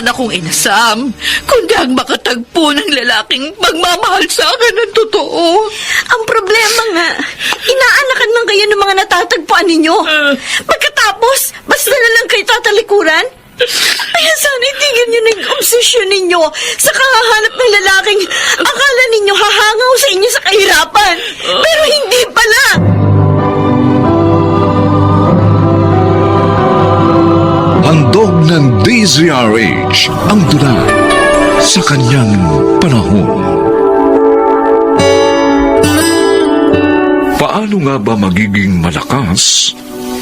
naman akong inasam, kundi ang makatagpo ng lalaking magmamahal sa akin ng totoo. Ang problema nga, inaanakan lang kayo ng mga natatagpuan ninyo. Pagkatapos, basta na lang kayo tatalikuran. Kaya sana itigil nyo na yung obsesyon ninyo sa kahahanap ng lalaking akala ninyo hahangaw sa inyo sa kahirapan. Pero hindi pala. Handog ng DZRH ang dula sa kanyang panahon. Paano nga ba magiging malakas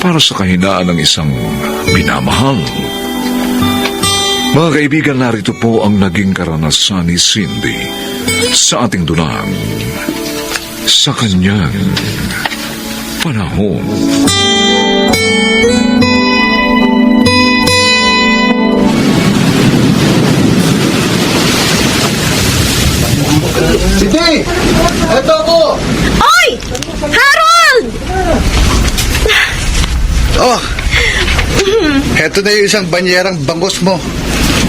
para sa kahinaan ng isang minamahal? Mga kaibigan, narito po ang naging karanasan ni Cindy sa ating dulang sa kanyang panahon. Cindy! Eto ako! Oy! Harold! Oh! Eto na yung isang banyerang bangos mo.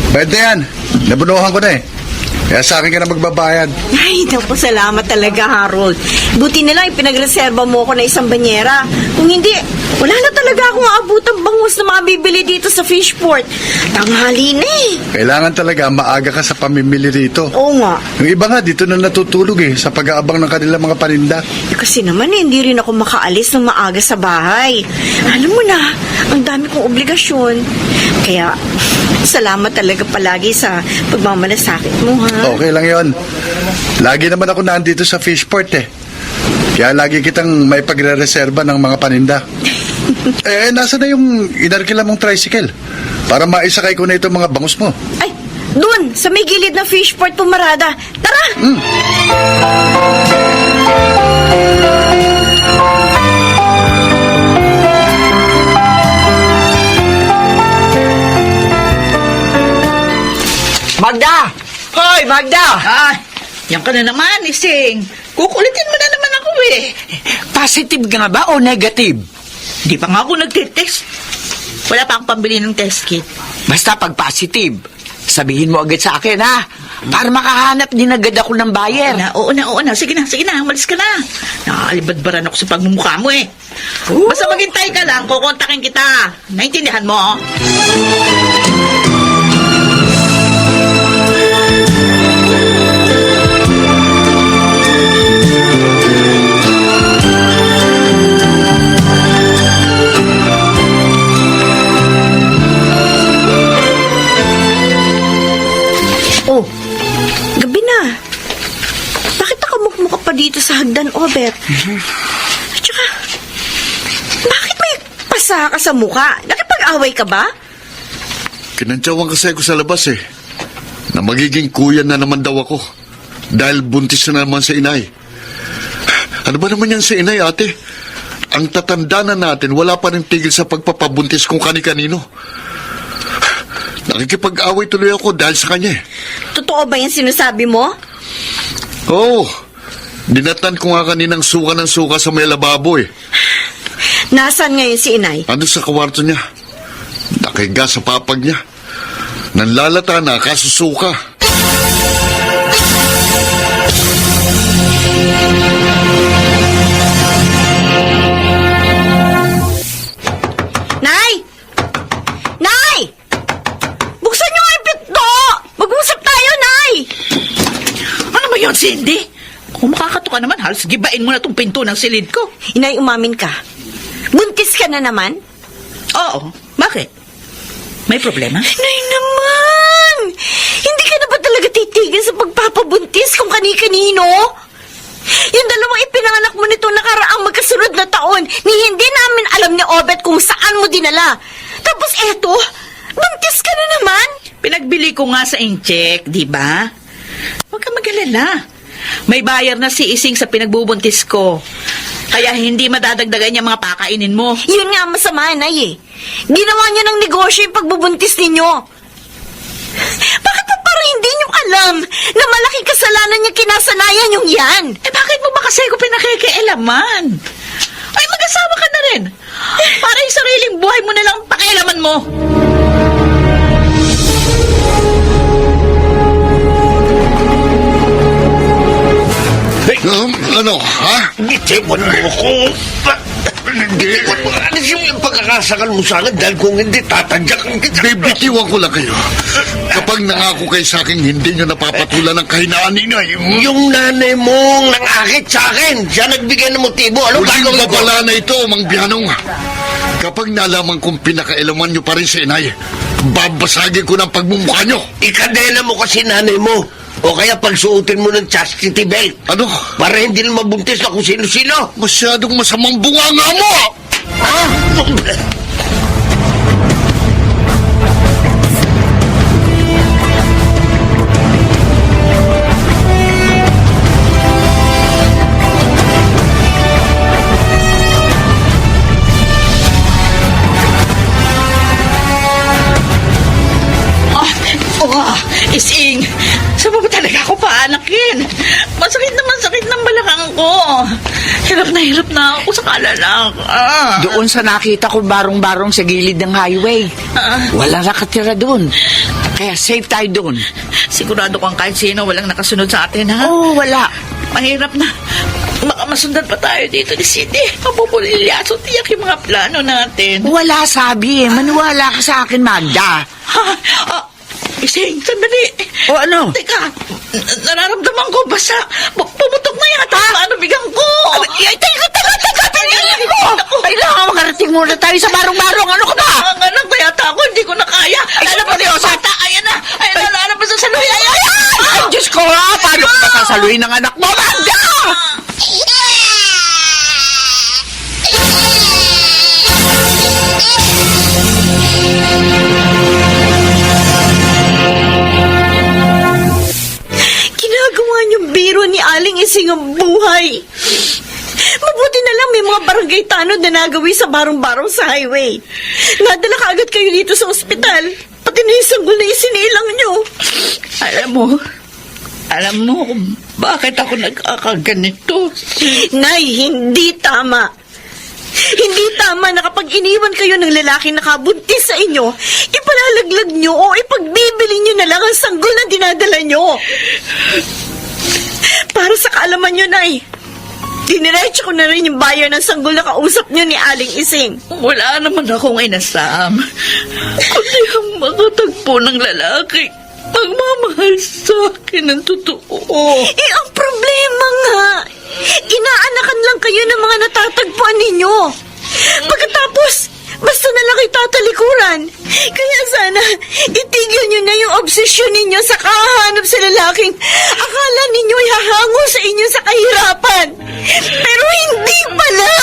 Pwede yan. Nabunuhan ko na eh. Kaya sa akin ka na magbabayad. Ay, naku, salamat talaga, Harold. Buti na lang ipinagreserba mo ako na isang banyera. Kung hindi, wala na talaga akong aabutang bangus na mabibili dito sa Fishport. Tanghali na eh. Kailangan talaga maaga ka sa pamimili rito. Oo nga. Yung iba nga dito na natutulog eh sa pag-aabang ng kanilang mga paninda. Kasi naman hindi rin ako makaalis ng maaga sa bahay. Alam mo na, ang dami kong obligasyon. Kaya, salamat talaga palagi sa pagmamalasakit mo, ha? Okay lang yon. Lagi naman ako nandito sa Fishport eh. Kaya lagi kitang may pagre-reserba ng mga paninda. Nasa na yung inarkila mong tricycle? Para maisakay ko na itong mga bangus mo. Ay, dun, sa may gilid ng Fishport pumarada. Tara! Magda! Hoy, Magda! Ah, yan ka na naman, Ising. Kukulitin mo na naman ako eh. Positive ka nga ba o negative? Di pa nga ako nagtitest. Wala pa akong pambili ng test kit. Basta pag positive, sabihin mo agad sa akin, ha? Para makahanap din agad ako ng buyer. Oo na. Sige na, umalis ka na. Nakakalibadbaran ako sa pagmumukha mo eh. Basta maghintay ka lang, kukontakin kita. Naintindihan mo? Oh, gabi na. Bakit nakamukmuk ka pa dito sa hagdan, Obet? At saka, bakit may pasa ka sa mukha? Nakipag-away ka ba? Kinantsawan kasi ako sa labas eh. Na magiging kuya na naman daw ako. Dahil buntis na naman sa inay. Ano ba naman yan sa inay, ate? Ang tatanda na natin, wala pa rin tigil sa pagpapabuntis kung kani-kanino. Nakikipag-away tuloy ako dahil sa kanya eh. Totoo ba yung sinasabi mo? Oo. Dinatan ko nga kaninang suka ng suka sa may lababo eh. Nasaan ngayon si inay? Ano sa kawarto niya? Nakahiga sa papag niya. Nanlalata na kasusuka. Nay! Nay! Buksan niyo nga yung pinto! Mag-usap tayo, Nay! Ano ba yun, Cindy? Kung makakato ka naman, halos gibain mo na tong pinto ng silid ko. Inay, umamin ka. Buntis ka na naman? Oo. Bakit? May problema? Nay naman! Hindi ka na ba talaga titigil sa pagpapabuntis kung kani-kanino? Yung dalawang ipinanganak mo nitong nakaraang magkasunod na taon, ni hindi namin alam ni Obet kung saan mo dinala. Tapos eto, buntis ka na naman? Pinagbili ko nga sa incheck, di ba? Huwag ka mag-alala. May bayar na si Ising sa pinagbubuntis ko. Kaya hindi madadagdagan yung mga pakainin mo. Yun nga ang masama, Nay eh. Ginawa niyo ng negosyo yung pagbubuntis ninyo. Bakit pa parang hindi niyo alam na malaking kasalanan yung kinasanayan yung yan? Eh bakit mo ba kasi ko pinakikialaman? Ay mag-asawa ka na rin. Para yung sariling buhay mo na lang pakialaman mo. Ano, ha? Itiwan mo ko. Hindi. Ano yung pagkakasakal mo sa akin dahil kung hindi tatadyakan kita. Bibitiwan ko lang kayo. Kapag nangako kayo sa akin, hindi nyo napapatulan ng kahinaan ni Inay. Yung nanay mong nangakit sa akin, siya nagbigay ng motibo. Anong Huling gagawin ko? babala na ito, Mang Bianong. Kapag nalaman kong pinakailaman nyo pa rin si Inay, babasagin ko ng pagmumukha nyo. Ikadena mo kasi nanay mo. O kaya pagsuotin mo ng chastity belt. Ano? Para hindi na mabuntis na kung sino-sino. Masyadong masamang bunganga mo! Ha? Ising, saan mo ba talaga ako paanakin? Masakit ng balakang ko. Hirap na ako sa kalalak. Doon sa nakita ko barong-barong sa gilid ng highway. Wala nakatira doon. Kaya safe tayo doon. Sigurado kang kahit sino walang nakasunod sa atin, ha? Oo, wala. Mahirap na. Baka masundan pa tayo dito ni Cindy. Mapupulilyaso tiyak yung mga plano natin. Wala sabi eh. Maniwala ka sa akin, Magda. Ha? Ising, sandali. O ano? Teka, nararamdaman ko basa. Pumutok na yata. Ano bigang ko? Ay, teka, pinili mo! Kailangan makarating muna tayo sa barong-barong. Ano ka ba? Ang anak na yata ako, hindi ko na kaya. Lalabas na yung bata. Ayan na, lalabas na sa luhi. Ay, Diyos ko ha! Paano ko masasaluhin ng anak mo, Magda? Ginagawa niyong biro ni Aling Ising ang buhay. Mabuti na lang may mga barangay tanod na nagawi sa barong-barong sa highway. Nadala ka agad kayo dito sa ospital. Pati na yung sanggol na isinilang niyo. Alam mo kung bakit ako nagkakaganito. Nay, hindi tama. Hindi tama na kapag iniwan kayo ng lalaki na kabuntis sa inyo, ipalalaglag nyo o ipagbibili nyo na lang ang sanggol na dinadala nyo. Para sa kaalaman nyo, Nay, diniretso ko na rin yung buyer ng sanggol na kausap nyo ni Aling Ising. Wala naman akong inasam. Kundi ang makatagpo ng lalaki. Magmamahal sa akin ng totoo. Eh, ang problema nga, inaanakan lang kayo ng mga natatagpuan ninyo. Pagkatapos, basta na lang kayo tatalikuran. Kaya sana, itigil nyo na yung obsesyon ninyo sa kahanap sa lalaking akala ninyo ay hahango sa inyo sa kahirapan. Pero hindi pala!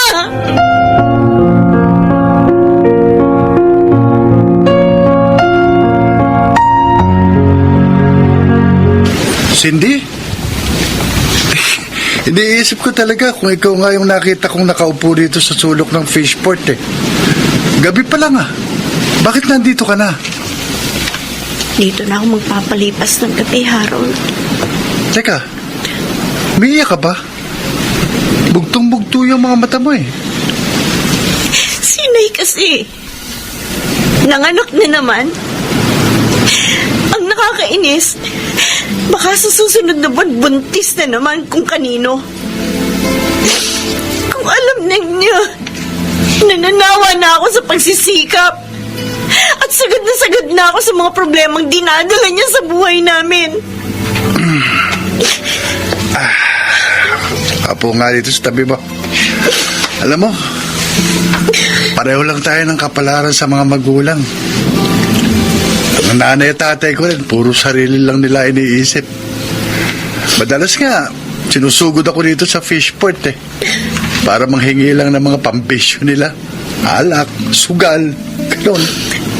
Cindy? Iniisip ko talaga kung ikaw nga yung nakita kong nakaupo dito sa sulok ng fishport eh. Gabi pa lang ah. Bakit nandito ka na? Dito na ako magpapalipas ng gabi, Harold. Teka, umiiyak ka ba? Bugtong-bugto yung mga mata mo eh. Sinay kasi. Nanganak na naman. Ang nakakainis, baka sa susunod na buwan, buntis na naman kung kanino. Kung alam ninyo, nananawa na ako sa pagsisikap. At sagad na ako sa mga problemang dinadala niya sa buhay namin. Apo nga dito sa tabi mo. Alam mo, pareho lang tayo ng kapalaran sa mga magulang. Ang nanay at tatay ko rin, puro sarili lang nila iniisip. Madalas nga, sinusugod ako dito sa fishport eh. Para manghingi lang ng mga pambisyo nila. Alak, sugal, gano'n.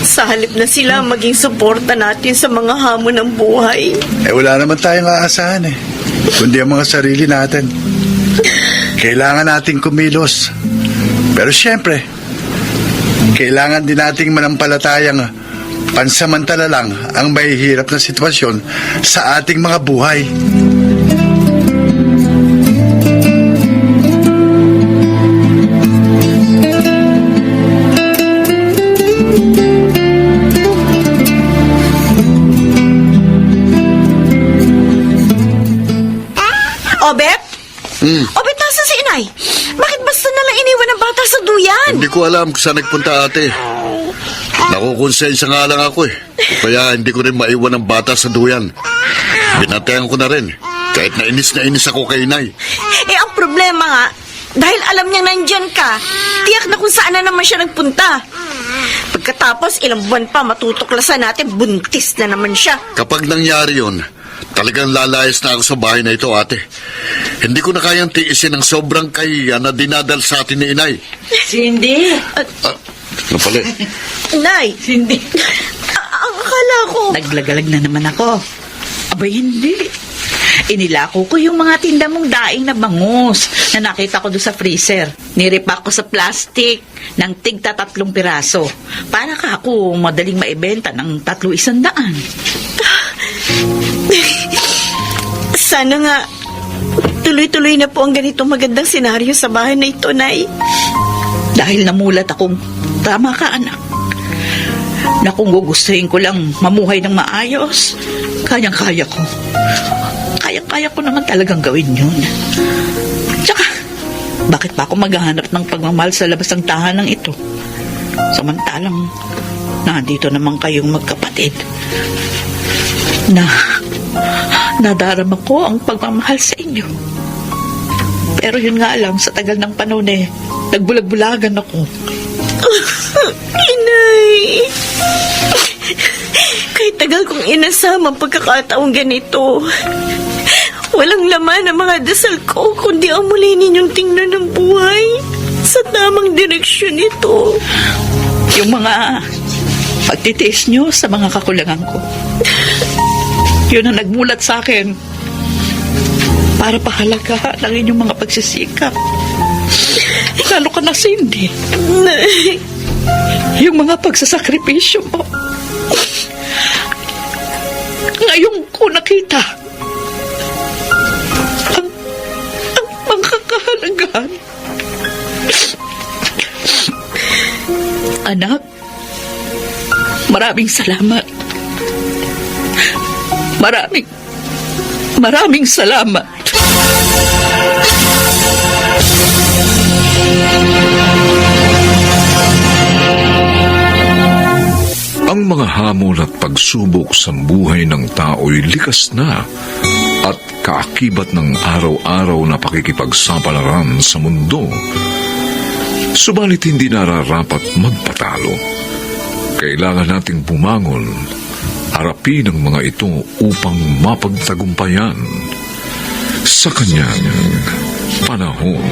Sa halip na sila maging suporta natin sa mga hamon ng buhay. Eh wala naman tayong aasahan eh. Kundi ang mga sarili natin. Kailangan nating kumilos. Pero siyempre, kailangan din nating manampalatayang pansamantala lang ang mahihirap na sitwasyon sa ating mga buhay. O, Bep, Inay, bakit basta nalang iniwan ng bata sa duyan? Hindi ko alam kung saan nagpunta ate. Nakukonsensya nga lang ako eh. Kaya hindi ko rin maiwan ang bata sa duyan. Binatean ko na rin. Kahit na inis ako kay inay. Eh, ang problema nga, dahil alam niyang nandyan ka, tiyak na kung saan na naman siya nagpunta. Pagkatapos, ilang buwan pa matutuklasan natin, buntis na naman siya. Kapag nangyari yun, talagang lalayas na ako sa bahay na ito, ate. Hindi ko na kayang tiisin ang sobrang kahiya na dinadal sa atin ni inay. Cindy! Ano pala eh? Nay, Cindy! ang akala ko... Naglagalag na naman ako. Abay, hindi. Inilako ko yung mga tinda mong daing na bangus na nakita ko doon sa freezer. Niripak ko sa plastic ng tigta 3 piraso. Para ka ako madaling maibenta ng 300. Sana nga, tuloy-tuloy na po ang ganitong magandang senaryo sa bahay na ito, Nay. Dahil namulat akong, tama ka anak, na kung gugustuhin ko lang mamuhay ng maayos, kayang-kaya ko. Kaya ko naman talagang gawin yun. Tsaka, bakit pa ako maghahanap ng pagmamahal sa labas ng tahanan ito? Samantalang, nandito naman kayong magkapatid. Nadarama ko ang pagmamahal sa inyo. Pero yun nga lang, sa tagal ng panahon nagbulag-bulagan ako. Inay! Kahit tagal kong inasama ang pagkakataong ganito, walang laman ang mga dasal ko kundi ang muli ninyong tingnan ng buhay sa tamang direksyon nito. Yung mga pagtitiis nyo sa mga kakulangan ko. Yun ang nagmulat sa akin para pahalagahan ang inyong mga pagsisikap. Lalo ka na, Cindy. Nay, Yung mga pagsasakripisyo mo. Ngayon ko nakita ang mga kahalagahan. Anak, maraming salamat. Maraming salamat. Ang mga hamon at pagsubok sa buhay ng tao'y likas na at kaakibat ng araw-araw na pakikipagsapalaran sa mundo. Subalit hindi nararapat magpatalo. Kailangan nating bumangon, harapin ang mga ito upang mapagtagumpayan sa kanyang panahon.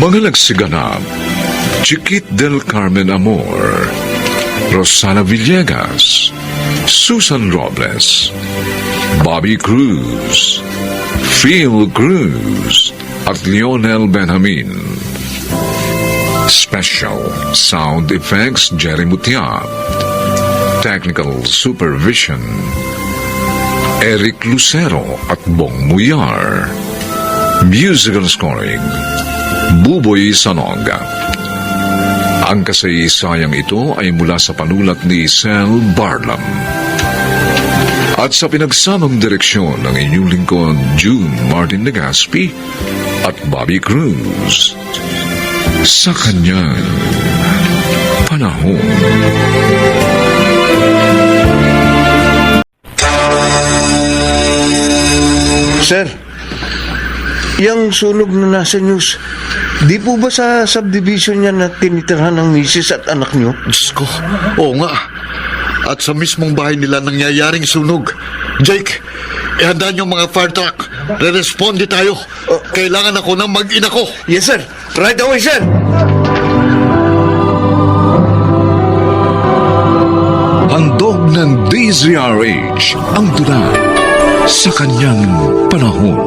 Mga nagsiganap, Chiquit del Carmen Amor, Rosana Villegas, Susan Robles, Bobby Cruz, Phil Cruz, at Lionel Benjamin. Special Sound Effects Jerry Mutiap. Technical Supervision Eric Lucero at Bong Muyar. Musical Scoring Buboy Sanoga. Ang kasaysayang ito ay mula sa panulat ni Sel Barlam. At sa pinagsamang direksyon ng inyong lingkod June Martin Legaspi at Bobby Cruz. Sa kanyang panahon. Sir, yung sunog na nasa news, di po ba sa subdivision niya na tinitirhan ng misis at anak niyo? Diyos ko, oo nga. At sa mismong bahay nila nangyayaring sunog. Jake, ihanda niyo mga fire truck. Re-responde tayo. Kailangan ako ng mag-ina ko. Yes, sir. Right away, sir. Handog ng DZRH ang tula sa kanyang panahon.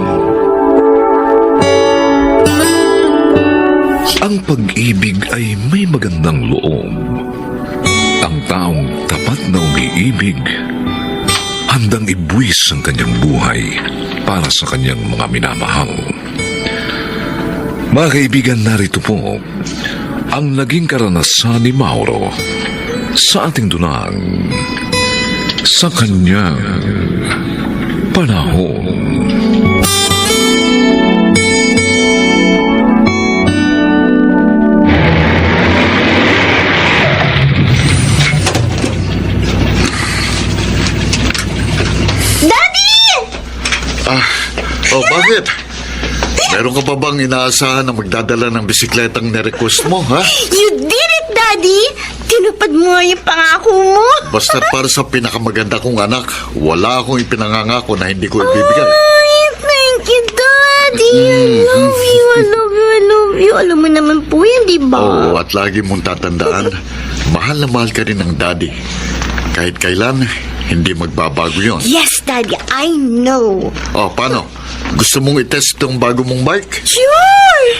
Ang pag-ibig ay may magandang loob. Ang taong tapat na umiibig, handang ibuwis ang kanyang buhay para sa kanyang mga minamahal. Mga kaibigan, narito po ang naging karanasan ni Mauro sa ating dunang sa kanyang panahon. Daddy! Oh, bakit? Meron ka pa bang inaasahan na magdadala ng bisikletang nirequest mo, ha? You did it, Daddy! Tinupad mo nga yung pangako mo. Basta para sa pinakamaganda kong anak, wala akong ipinangangako na hindi ko ibibigay. Ay, thank you, Daddy. I love you, I love you, I love you. Alam mo naman po yan, di ba? Oo, at lagi mong tatandaan, mahal na mahal ka rin ng daddy. Kahit kailan, hindi magbabago yon. Yes, Daddy, I know. Oh, paano? Gusto mong itest itong bago mong bike? Sure!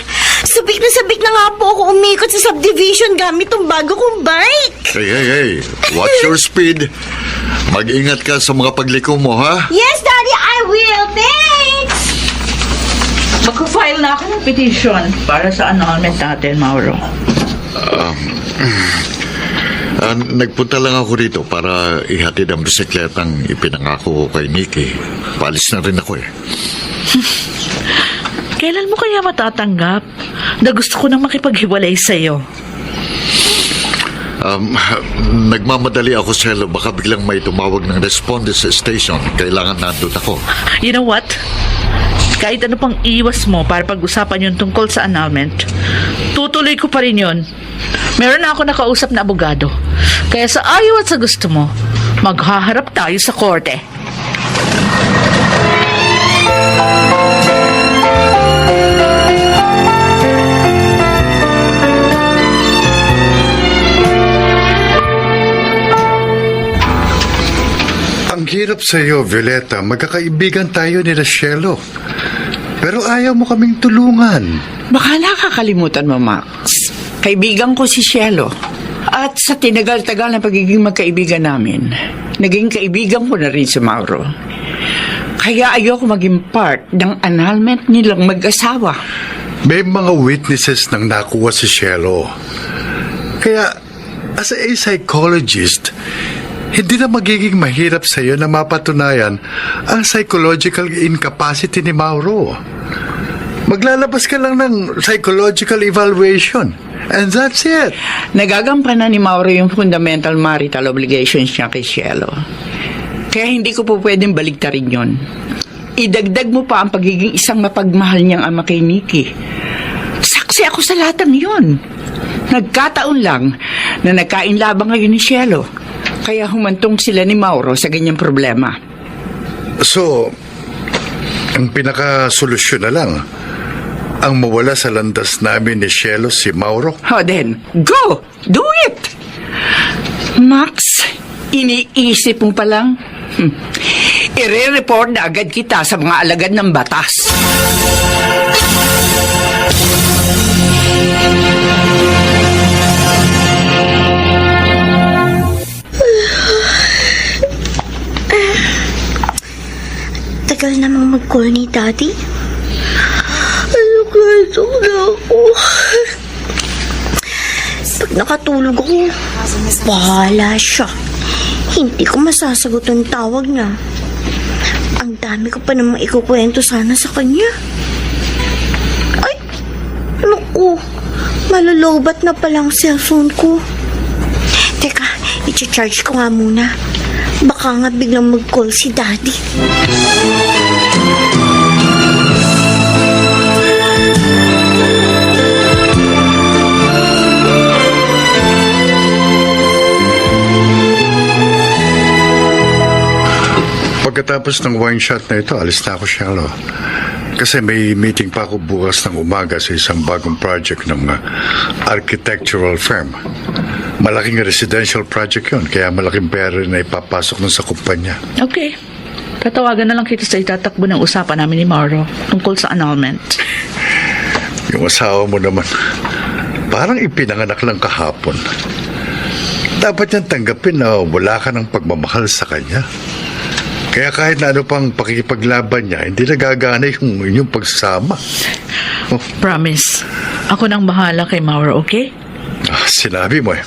Sabik na nga po ako umikot sa subdivision gamit tong bago kong bike. Hey. Watch your speed. Mag-ingat ka sa mga pagliko mo, ha? Yes, Daddy, I will. Thanks! Magko-file na ako ng petition para sa annulment natin, Mauro. Nagpunta lang ako rito para ihatid ang bisikletang ipinangako ko kay Nikki. Paalis na rin ako eh. Kailan mo kaya matatanggap na gusto ko nang makipaghiwalay sa'yo? Nagmamadali ako, Cielo. Baka biglang may tumawag ng responde sa station. Kailangan nandun ako. You know what? Kahit ano pang iwas mo para pag-usapan yung tungkol sa annulment, tutuloy ko pa rin yun. Meron na ako nakausap na abogado. Kaya sa ayaw at sa gusto mo, maghaharap tayo sa korte. Ang hirap sa iyo, Violeta. Magkakaibigan tayo ni Cielo. Pero ayaw mo kaming tulungan. Baka nakakalimutan mo, Max. Kaibigan ko si Cielo. At sa tinagal-tagal na pagiging magkaibigan namin, naging kaibigan ko na rin si Mauro. Kaya ayoko maging part ng annulment nilang mag-asawa. May mga witnesses nang nakuha si Cielo. Kaya, as a psychologist, hindi na magiging mahirap sa iyo na mapatunayan ang psychological incapacity ni Mauro. Maglalabas ka lang ng psychological evaluation. And that's it. Nagagampanan ni Mauro yung fundamental marital obligations niya kay Cielo. Kaya hindi ko po pwedeng baligtarin yon. Idagdag mo pa ang pagiging isang mapagmahal niyang ama kay Nikki. Saksi ako sa lahat ng yun. Nagkataon lang na nagkainlabang ngayon ni Cielo. Kaya humantong sila ni Mauro sa ganyang problema. So, ang pinakasolusyon na lang, ang mawala sa landas namin ni Cielo si Mauro. O then, go! Do it! Max, iniisip mo pa lang? I-report na agad kita sa mga alagad ng batas. Tagal namang mag-call ni Daddy. Gusto na ako. Pag nakatulog ako, bahala siya. Hindi ko masasagot ang tawag niya. Ang dami ko pa namang ikukwento sana sa kanya. Ay, naku, malulubat na palang cellphone ko. Teka, i-charge ko nga muna. Baka nga biglang mag-call si Daddy. Pagkatapos ng wine shot na ito, alis na ako, Cielo. Kasi may meeting pa ako bukas ng umaga sa isang bagong project ng architectural firm. Malaking residential project yun, kaya malaking pera na ipapasok nun sa kumpanya. Okay. Tatawagan na lang kita sa itatakbo ng usapan namin ni Mauro tungkol sa annulment. Yung asawa mo naman, parang ipinanganak lang kahapon. Dapat niyang tanggapin na wala ka ng pagmamahal sa kanya. Kaya kahit na ano pang pakikipaglaban niya, hindi nagagana yung inyong pagsasama. Oh. Promise. Ako nang bahala kay Mauro, okay? Sinabi mo eh.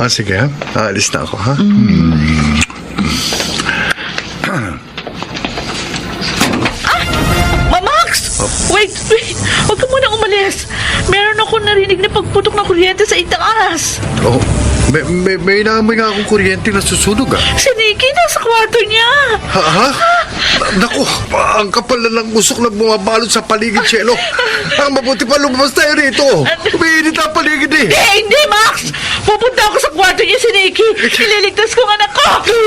Sige ha. Aalis na ako ha. Wait! Huwag ka muna umalis. Meron ako narinig na pagputok ng kuryente sa itaas. Oh, may naamoy nga akong kuryente na susunog ah. Si Nikki nasa kwarto niya. Ha? Naku, ang kapal na ng usok na bumabalot sa paligid, Cielo. Ang mabuti pa lumabas tayo rito. Umiinit ang paligid eh. Hindi, Max! Pupunta ako sa kwarto niya si Nikki. Ililigtas ko ang anak ko.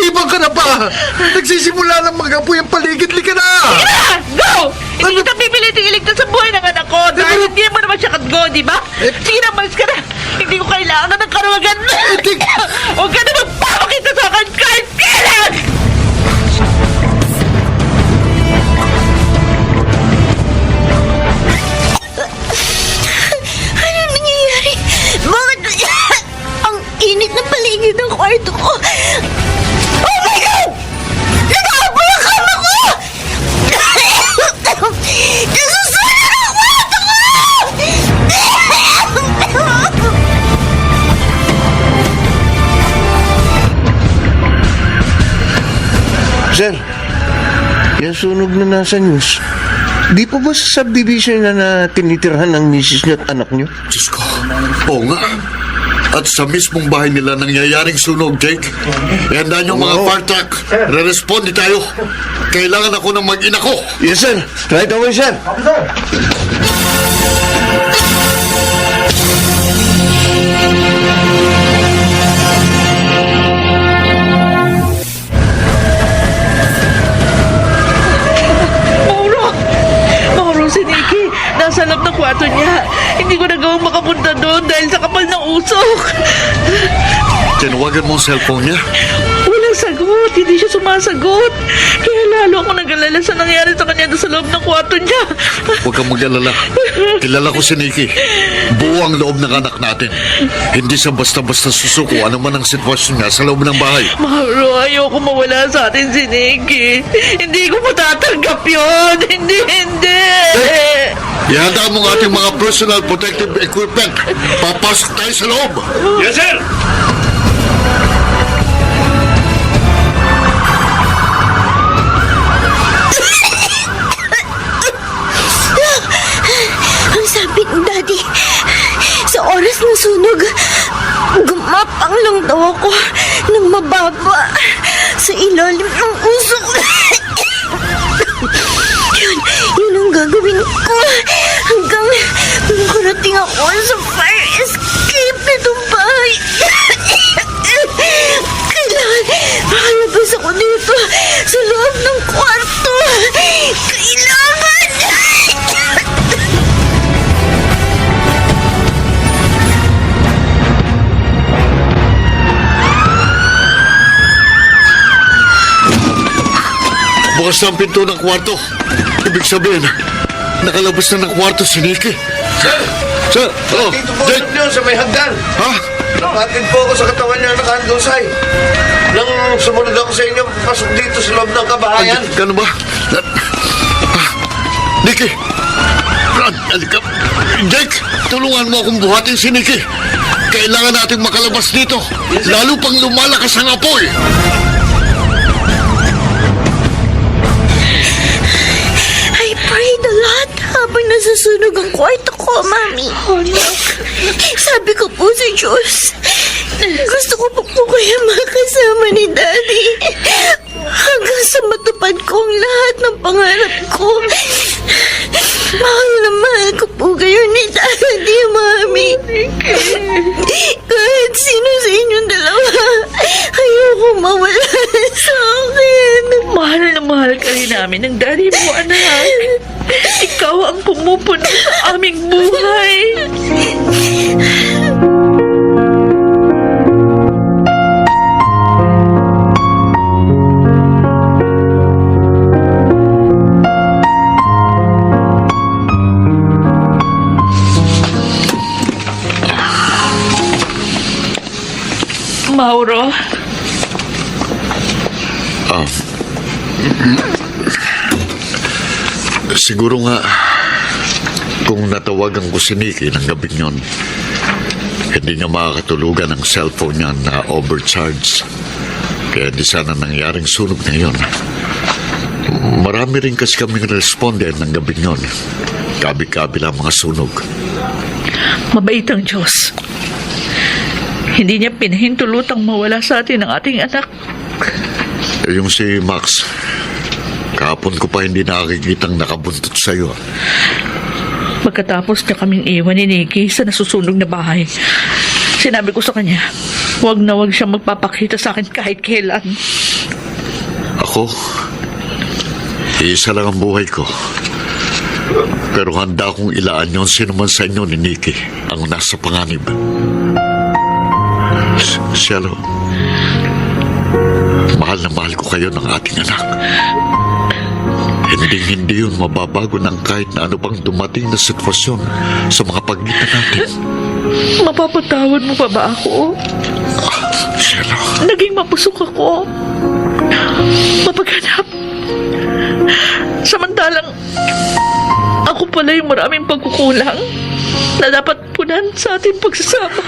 Ibang ka na ba? Nagsisimula lang mag-apoy ang paligid. Lika na! Tara! Go! Hindi kita pipiliting iligtas sa buhay ng anak ko dahil hindi mo naman siya katgo, di ba? Sige na, malis ka na. Hindi ko kailangan ng karuwagan. Huwag ka na magpapakita sa akin kahit kailan! Ano nangyayari? Bakit ang init ng paligid ng kwarto ko? Oh my God! Nag-aapoy ang kama ko! Nasusunog ang kwarto ko! Sir, yung sunog na nasa news, di po ba sa subdivision na tinitirahan ng misis niyo at anak niyo? Diyos ko. Oo nga. At sa mismong bahay nila nangyayaring sunog, Jake. Ihanda niyo mga fire truck. Re-responde tayo. Kailangan ako ng mag-ina ko. Yes, sir. Right away, sir. Mauro, si Nikki. Nasa loob ng kwarto niya. Hindi ko nagawang makapunta doon dahil sa kapal ng usok. Tinawagan mo ang cellphone niya. Walang sagot. Hindi siya sumasagot. Kaya lalo ako nag-alala sa nangyari sa kanya doon sa loob ng kwarto niya. Huwag kang mag-alala. Kilala ko si Nikki. Buo ang loob ng anak natin. Hindi siya basta-basta susuko ano man ang sitwasyon niya sa loob ng bahay. Mauro, ayoko mawala sa atin si Nikki. Hindi ko matatanggap yun. Hindi. Ihanda mo ang ating mga personal protective equipment. Papasok tayo sa loob. Yes, sir! Ang sabi ng daddy, sa oras ng sunog, gumapang lang daw ako ng mababa sa ilalim ng usok. Yun ang gagawin ko hanggang makarating ako sa fire escape nitong bahay. Kailangan makalabas ako dito sa loob ng kwarto. Kailangan! Bukas na ang pinto ng kwarto. Ibig sabihin, nakalabas na ng kwarto si Nikki. Sir! Oh, Dito po Jake! niyo sa may hagdan. Ha? Nakatid po ako sa katawan niya nakahandusay. Nang sumunod ako sa inyo, pasok dito sa loob ng kabahayan. Gano'n ba? Nikki! Halika. Jake, tulungan mo akong buhatin si Nikki. Kailangan nating makalabas dito. Lalo pang lumalakas ang apoy. I prayed a lot habang nasusunog ang kwarto ko, Mami. Sabi ko po sa Diyos, gusto ko po kaya makasama ni Daddy hanggang sa matupad ko ang lahat ng pangarap ko. Mahal na mahal ko po kayo ni Daddy, Mami. Kahit sino sa inyong dalawa, ayoko mawala sa akin. Mahal na mahal ka rin namin ng daddy mo, anak. Ikaw ang pumupuno sa aming buhay. Mauro, Siguro nga, kung natawagan ko si Nikki ng gabing yon, hindi niya makakatulugan ang cellphone niya na overcharge. Kaya di sana nangyaring sunog na yon. Marami rin kasi kaming respondent ng gabing yon. Kabi-kabila ang mga sunog. Mabait ang Diyos. Hindi niya pinahintulutang mawala sa atin ang ating anak. Yung si Max, kahapon ko pa hindi nakikitang nakabuntot sa'yo. Pagkatapos niya kaming iwan ni Nikki sa nasusunog na bahay, sinabi ko sa kanya, huwag na huwag siya magpapakita sa akin kahit kailan. Ako, isa lang ang buhay ko. Pero handa akong ilaan yon sino man sa inyo ni Nikki ang nasa panganib. Cielo, mahal na mahal ko kayo ng ating anak. Hindi yun mababago ng kahit na ano pang dumating na sitwasyon sa mga pagitan natin. Mapapatawad mo pa ba ako? Cielo, Naging mapusok ako. Mapaghanap. Samantalang, ako pala yung maraming pagkukulang na dapat punan sa ating pagsasama.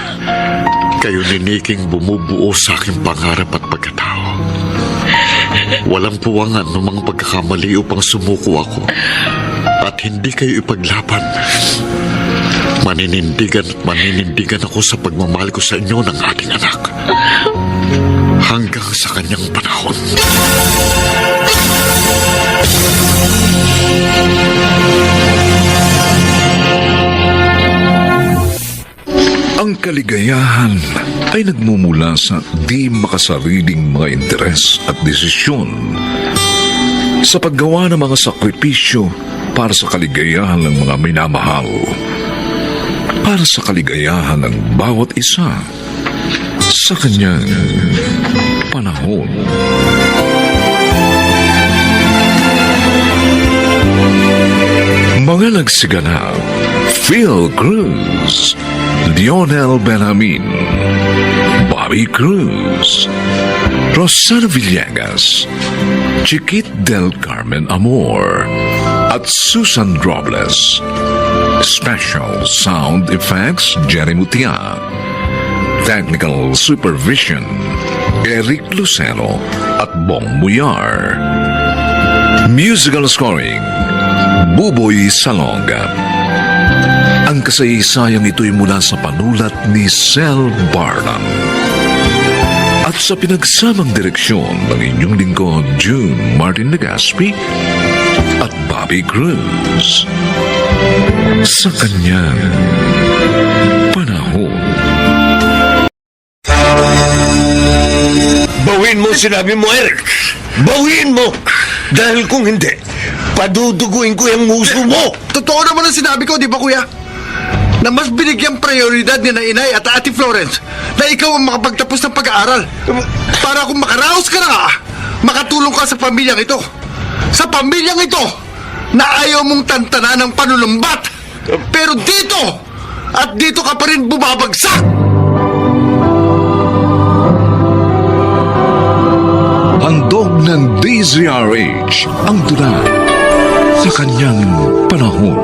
kayo ni Niking bumubuo sa aking pangarap at pagkatao. Walang puwangan ng mga pagkakamali upang sumuko ako at hindi kayo ipaglaban. Maninindigan ako sa pagmamahal ko sa inyo ng ating anak hanggang sa kanyang panahon. Ang kaligayahan ay nagmumula sa di makasariling mga interes at desisyon. Sa paggawa ng mga sakripisyo para sa kaligayahan ng mga minamahal. Para sa kaligayahan ng bawat isa sa kanyang panahon. Mga nagsiganap, Phil Cruz, Lionel Benjamin, Bobby Cruz, Rosana Villegas, Chiquit del Carmen Amor, at Susan Robles. Special Sound Effects, Jerry Mutia. Technical Supervision, Eric Lucero at Bong Muyar. Musical Scoring, Buboy Salonga. Ang kasaysayang ito'y mula sa panulat ni Sel Barnum. At sa pinagsamang direksyon ng inyong lingkod, June Martin Legaspi at Bobby Cruz. Sa kanyang panahon. Bawin mo sinabi mo, Eric! Bawin mo! Dahil kung hindi, paduduguin ko yung nguso mo! Totoo naman ang sinabi ko, di ba kuya? Na mas binigyang prioridad ni na Inay at Ate Florence na ikaw ang makapagtapos ng pag-aaral. Para kung makaraos ka na, makatulong ka sa pamilyang ito. Sa pamilyang ito na ayaw mong tantanan ng panunumbat. Pero dito, at dito ka pa rin bumabagsak! Handog ng DZRH ang tula sa kanyang panahon.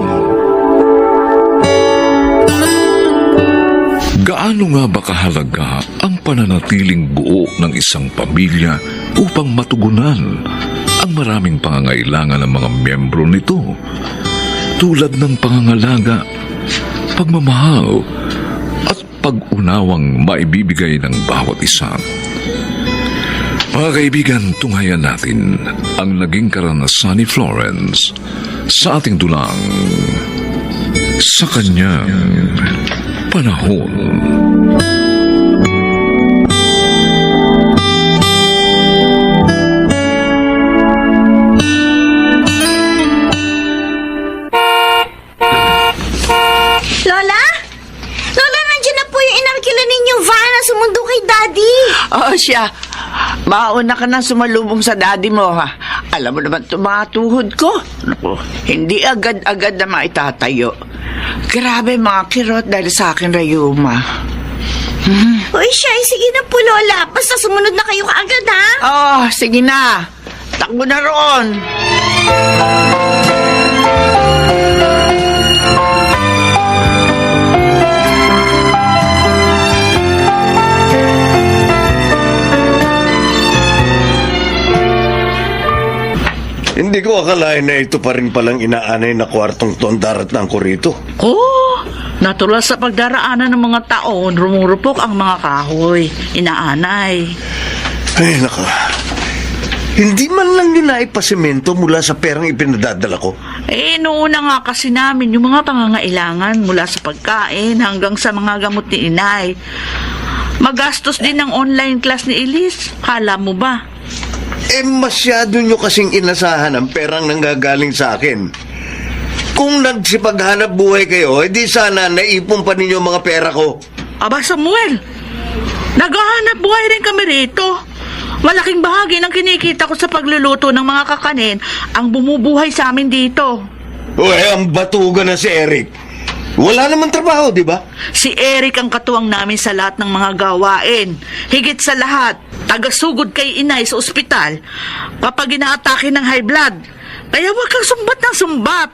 Gaano nga ba kahalaga ang pananatiling buo ng isang pamilya upang matugunan ang maraming pangangailangan ng mga miyembro nito? Tulad ng pangangalaga, pagmamahal, at pag-unawang maibibigay ng bawat isa. Mga kaibigan, tunghayan natin ang naging karanasan ni Florence sa ating tulang sa kanyang panahon. Lola? Lola, nandiyan na po yung inangkila ninyong van na sumundo kay Daddy. Oo siya. Mauna ka nang sumalubong sa daddy mo, ha? Alam mo naman tumatuhod ko. Naku, hindi agad-agad na maitatayo. Grabe mga kirot dahil sa akin, Rayuma. Uy, Shay, sige na po, Lola. Basta sumunod na kayo kaagad, ha? Oh, sige na. Takbo na roon. Hindi ko akalain na ito pa rin palang inaanay na kwartong to ang daratnan ko rito. Oh, natural sa pagdaraanan ng mga taon, rumurupok ang mga kahoy, inaanay. Ay, naka. Hindi man lang nila ipasimento mula sa perang ipinadadala ko. Noona nga kasi namin yung mga pangangailangan mula sa pagkain hanggang sa mga gamot ni inay. Magastos din ang online class ni Elise. Kala mo ba? Masyado nyo kasing inasahan ang perang nanggagaling sa akin. Kung nagsipaghanap buhay kayo, edi sana naipon pa ninyo mga pera ko. Aba Samuel, naghahanap buhay rin kami rito. Malaking bahagi ng kinikita ko sa pagluluto ng mga kakanin ang bumubuhay sa amin dito. Uy, ang batugan na si Eric. Wala naman trabaho, di ba? Si Eric ang katuwang namin sa lahat ng mga gawain. Higit sa lahat, tagasugod kay inay sa ospital kapag inaatake ng high blood. Kaya huwag kang sumbat ng sumbat.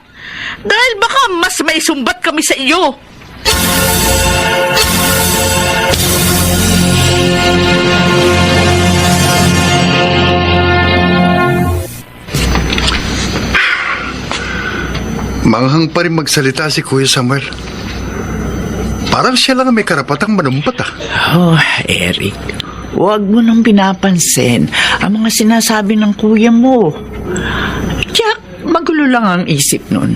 Dahil baka mas may sumbat kami sa iyo. Manghang pa rin magsalita si Kuya Samuel. Parang siya lang ang may karapatang manumpat Oh, Eric, huwag mo nang pinapansin ang mga sinasabi ng kuya mo. Jack, magulo lang ang isip nun.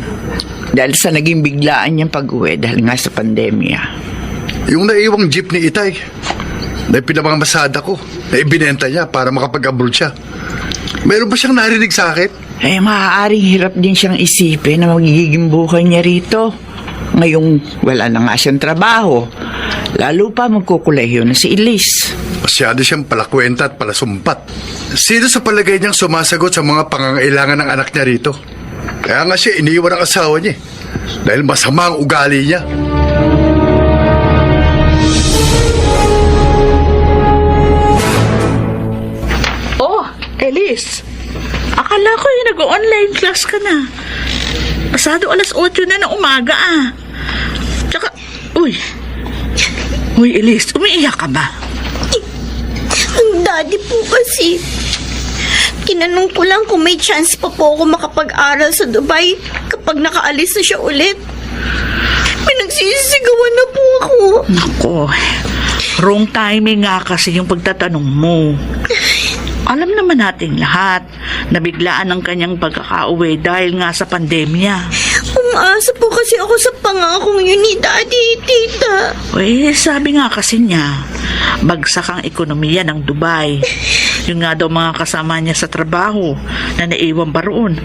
Dahil sa naging biglaan niyang pag-uwi dahil nga sa pandemya. Yung naiwang jeep ni Itay, na pinamamasada ko, na ibinenta niya para makapag-abroad siya. Meron ba siyang narinig sa akin? Maaaring hirap din siyang isipin na magiging buhay niya rito. Ngayong wala na nga siyang trabaho. Lalo pa magkukulehiyo na si Elise. Masyado siyang palakwenta at palasumpat. Sino sa palagay niyang sumasagot sa mga pangangailangan ng anak niya rito? Kaya nga siya iniwan ng asawa niya dahil masama ang ugali niya. Oh, Elise. Akala ko yung nag-online class ka na. Pasado 8:00 na ng umaga Tsaka, Uy, Elise, umiiyak ka ba? Ang daddy po kasi. Tinanong ko lang kung may chance pa po ako makapag-aral sa Dubai kapag nakaalis na siya ulit. Pinagsisisigawan na po ako. Nako, wrong timing nga kasi yung pagtatanong mo. Alam naman nating lahat na biglaan ang kanyang pagkakauwi dahil nga sa pandemya. Umaasa po kasi ako sa pangakong yun ni Daddy, Tita. Sabi nga kasi niya, bagsak ang ekonomiya ng Dubai. Yung nga daw mga kasama niya sa trabaho na naiwan pa roon.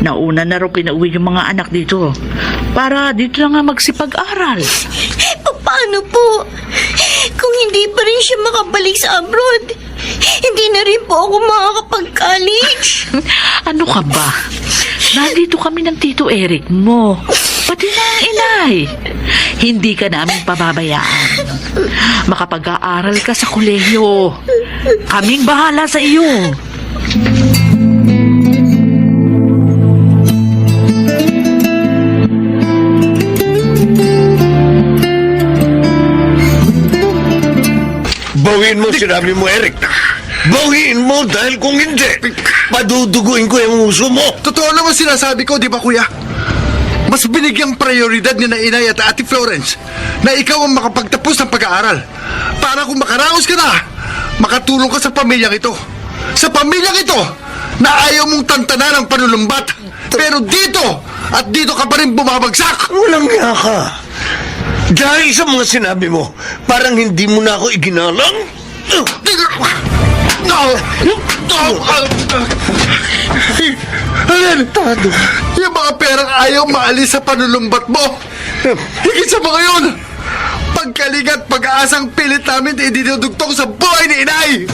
Nauna na raw pinauwi yung mga anak dito para dito na nga magsipag-aral. Paano po? Kung hindi pa rin siya makabalik sa abroad, hindi na rin po ako makakapag-college. Ano ka ba? Nandito kami ng Tito Eric mo. Pati na ang inay. Hindi ka namin pababayaan. Makapag-aaral ka sa kolehiyo. Kaming bahala sa iyo. Bawiin mo sinabi mo, Eric. Bawiin mo dahil kung hindi, paduduguin ko yung uso mo. Totoo naman sinasabi ko, di ba kuya? Mas binigyang prioridad ni na Inay at Ate Florence na ikaw ang makapagtapos ng pag-aaral. Para kung makaraos ka na, makatulong ka sa pamilyang ito. Sa pamilyang ito na ayaw mong tantanan ang panulumbat. Pero dito at dito ka pa rin bumabagsak. Walang nga ka. Dahil sa mga sinabi mo, parang hindi mo na ako iginalang. Alin? Yung mga perang ayaw maalis sa panulumbat mo. Higit sa mga yun, pagkalingat, pag-aasang pilit namin idinudugtong sa buhay ni Inay.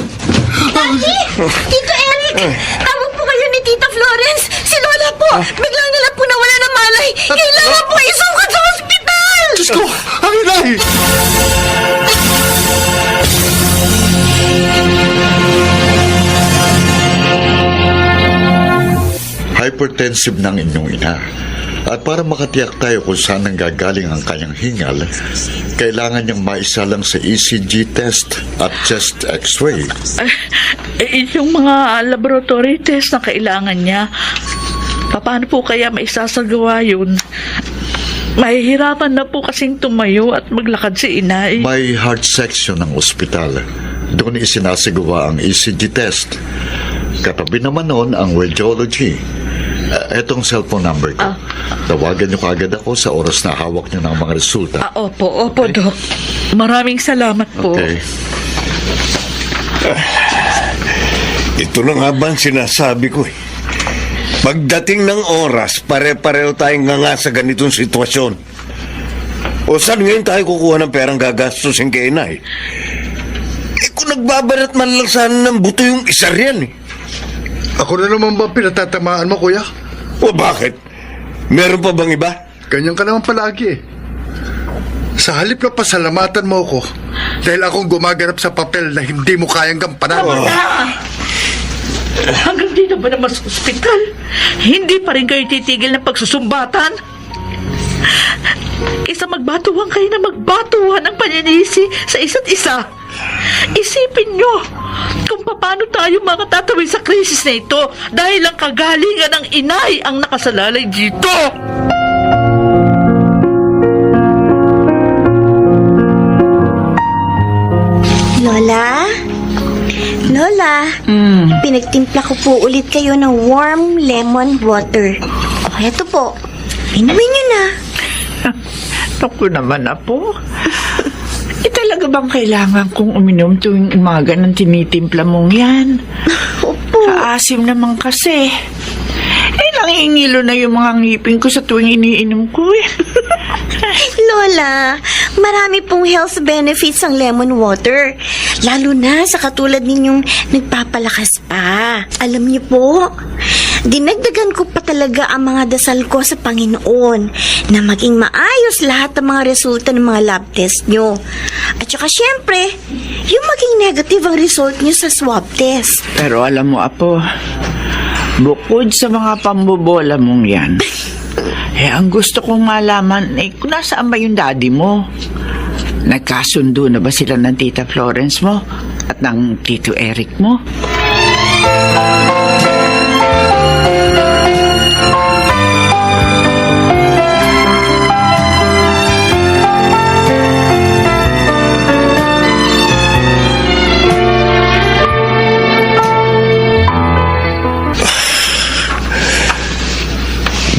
Tito Eric, tawag po kayo ni Tita Florence. Si Lola po, biglang na lang po nawala ng malay. Kailangan po isukat sa ospital. Diyos ko, ang Inay! Hypertensive ng inyong ina. At para makatiyak tayo kung saan nanggagaling ang kanyang hingal, kailangan niyang maisalang sa ECG test at chest x-ray. Yung mga laboratory test na kailangan niya, paano po kaya maisasagawa yun? Mahihirapan na po kasing tumayo at maglakad si inay. May heart section ng ospital. Doon isinasagawa ang ECG test. Katabi naman noon ang radiology. Etong cellphone number ko. Tawagan niyo kaagad ako sa oras na hawak niyo ng mga resulta. Opo, Dok. Maraming salamat po. Okay. Ito na nga ba ang sinasabi ko eh. Pagdating ng oras, pare-pareho tayong nga sa ganitong sitwasyon. O saan ngayon tayo kukuha ng perang gagastusin kay inay? Kung nagbabarat man lang sana ng buto yung isa riyan eh. Ako na naman ba pinatatamaan mo, kuya? O bakit? Meron pa bang iba? Ganyan ka naman palagi eh. Sa halip na pasalamatan mo ako dahil akong gumaganap sa papel na hindi mo kayang gampanan. Hanggang dito ba naman sa ospital? Hindi pa rin kayo titigil ng pagsusumbatan? Isa magbatuhan kayo na magbatuhan ng paninisi sa isa't isa. Isipin nyo kung paano tayo makatatawid sa krisis na ito dahil ang kagalingan ng inay ang nakasalalay dito. Lola? Lola? Pinagtimpla ko po ulit kayo ng warm lemon water. O, eto po. Inumin nyo na. Naku naman, Apo. Talaga bang kailangan kong uminom tuwing umaga ng tinitimpla mong yan? Opo. Kaasim naman kasi. Nangingilo na yung mga ngipin ko sa tuwing iniinom ko eh. Lola, marami pong health benefits ang lemon water. Lalo na sa katulad ninyong nagpapalakas pa. Alam niyo po, dinagdagan ko pa talaga ang mga dasal ko sa Panginoon na maging maayos lahat ng mga resulta ng mga lab test nyo. At saka syempre, yung maging negative ang result nyo sa swab test. Pero alam mo, Apo, bukod sa mga pambobola mong yan, ang gusto kong malaman, kung nasaan ba yung daddy mo? Nagkasundo na ba sila ng Tita Florence mo at ng Tito Eric mo?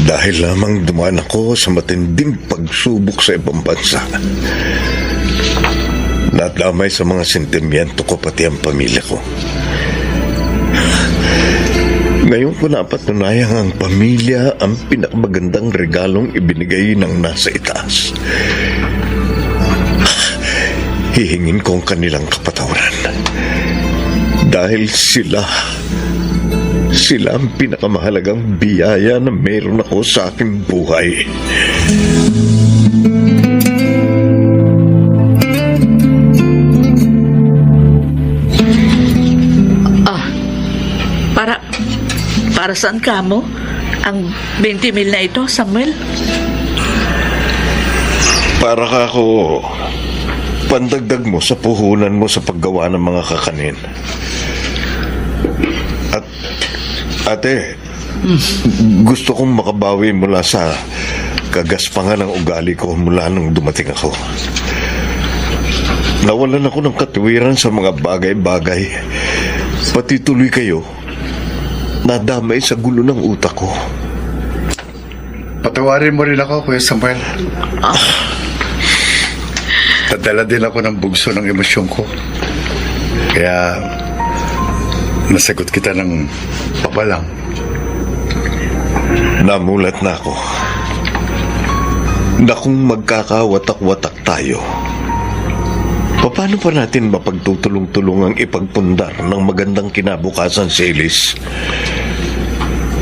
Dahil lamang dumaan ako sa matinding pagsubok sa ibang bansa. Nadamay sa mga sentimiento ko pati ang pamilya ko. Ngayon ko napatunayang ang pamilya ang pinakamagandang regalong ibinigay ng nasa itaas. Hihingin ko ang kanilang kapatawaran. Dahil sila ang pinakamahalagang biyaya na meron ako sa aking buhay. Para saan ka mo? Ang 20 mil na ito, Samuel? Para ka ako pandagdag mo sa puhunan mo sa paggawa ng mga kakanin. At ate, gusto kong makabawi mula sa kagaspangan ng ugali ko mula nung dumating ako. Nawalan ako ng katuwiran sa mga bagay-bagay. Pati tuloy kayo, nadamay sa gulo ng utak ko. Patawarin mo rin ako, Kuya Samuel. Nadala din ako ng bugso ng emosyon ko. Kaya nasagot kita ng pabalang. Namulat na ako na kung magkakawatak-watak tayo, paano pa natin mapagtutulong-tulungang ipagpundar ng magandang kinabukasan si Elise?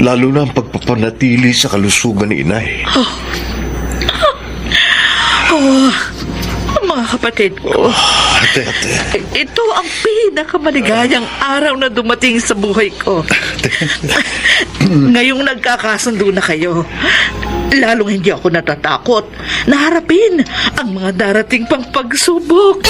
Lalo na ang pagpapanatili sa kalusugan ni inay. Ang mga kapatid ko. Ate. Ito ang pinakamaligayang araw na dumating sa buhay ko. Ngayong nagkakasundo na kayo, lalong hindi ako natatakot na harapin ang mga darating pang pagsubok.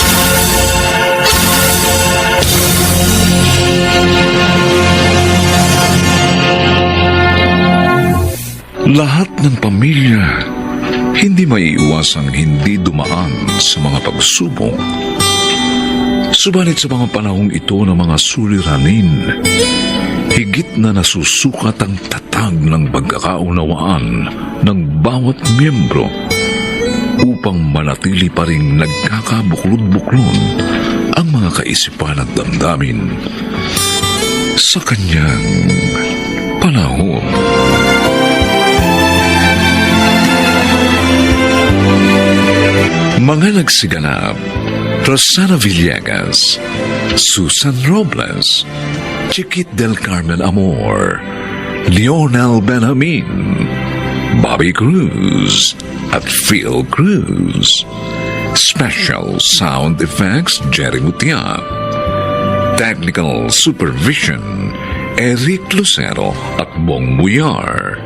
Lahat ng pamilya hindi maiiwasang hindi dumaan sa mga pagsubok. Subalit sa mga panahong ito ng mga suliranin, higit na nasusukat ang tatag ng pagkakaunawaan ng bawat miyembro upang manatili pa rin nagkakabuklod-buklod ang mga kaisipan at damdamin sa kanyang panahon. Mga nagsiganap: Rosana Villegas, Susan Robles, Chiquit del Carmen Amor, Lionel Benjamin, Bobby Cruz, at Phil Cruz. Special Sound Effects, Jerry Mutia. Technical Supervision, Eric Lucero at Bong Buyar.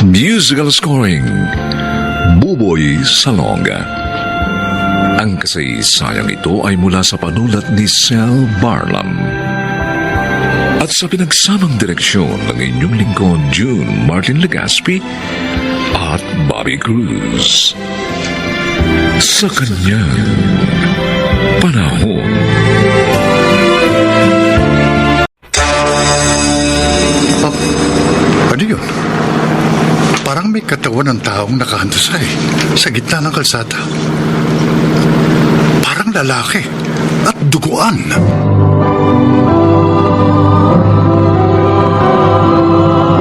Musical Scoring, Buboy Salonga. Ang kasaysayang ito ay mula sa panulat ni Sel Barlam. At sa pinagsamang direksyon ng inyong lingkod, June Martin Legaspi at Bobby Cruz. Sa kanyang panahon. Ano yun? Parang may katawan ng taong nakahandusay sa gitna ng kalsada. Parang lalaki at duguan.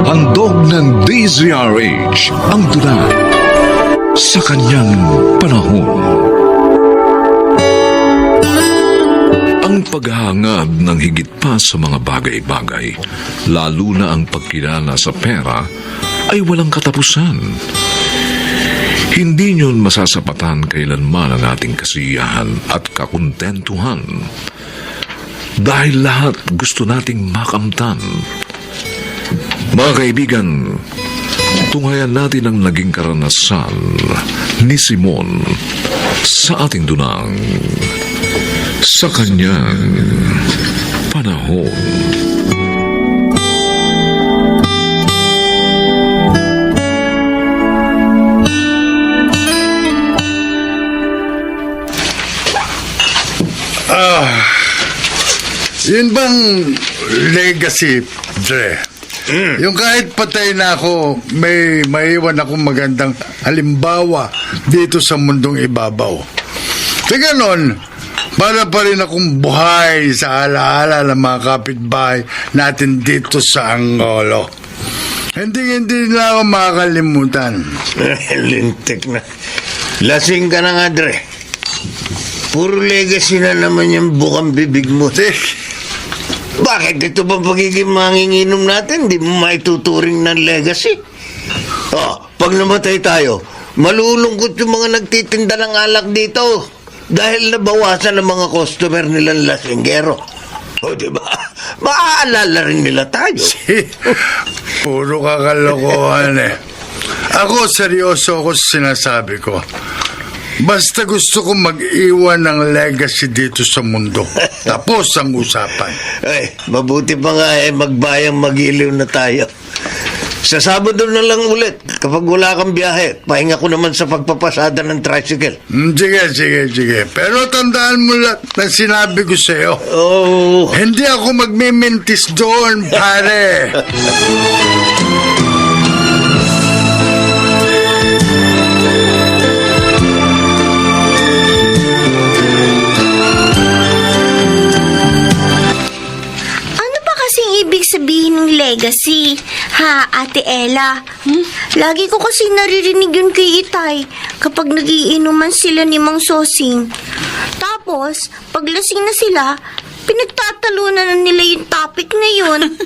Handog ng DZRH ang tula sa kanyang panahon. Ang paghahangad ng higit pa sa mga bagay-bagay, lalo na ang pagkilala sa pera, ay walang katapusan. Hindi niyon masasapatan kailanman ang ating kasiyahan at kakontentuhan. Dahil lahat gusto nating makamtan. Mga kaibigan, tunghayan natin ang naging karanasan ni Simon sa ating dunang sa kanyang panahon. Yun bang legacy, Dre? Yung kahit patay na ako, may maiwan akong magandang halimbawa dito sa mundong ibabaw. Kaya ganon, para pa rin akong buhay sa alaala ng mga kapitbahay natin dito sa Angolo. Hindi na ako makakalimutan. Lintik na. Lasing ka na nga, Dre. Puro legacy na naman yung bukang bibig mo. Bakit ito ba pagiging manginginom natin? Di mo maituturing ng legacy. Pag namatay tayo, malulungkot yung mga nagtitinda ng alak dito dahil nabawasan ang mga customer nilang lasinggero. Diba? Maaalala rin nila tayo. Puro kakalokohan eh. Ako, seryoso ako sa sinasabi ko. Basta gusto ko mag-iwan ng legacy dito sa mundo. Tapos ang usapan. Ay, mabuti pa nga magbayang magiliw na tayo. Sa Sabado na lang ulit, kapag wala kang biyahe, pahinga ko naman sa pagpapasada ng tricycle. Sige. Pero tandaan mo lahat na sinabi ko sa'yo. Oh. Hindi ako magmimintis doon, pare. Ibig sabihin ng legacy, ha, Ate Ella? Lagi ko kasi naririnig yun kay Itay kapag nagiinuman sila ni Mang Sosing. Tapos, paglasing na sila, pinagtatalunan na nila yung topic na yun.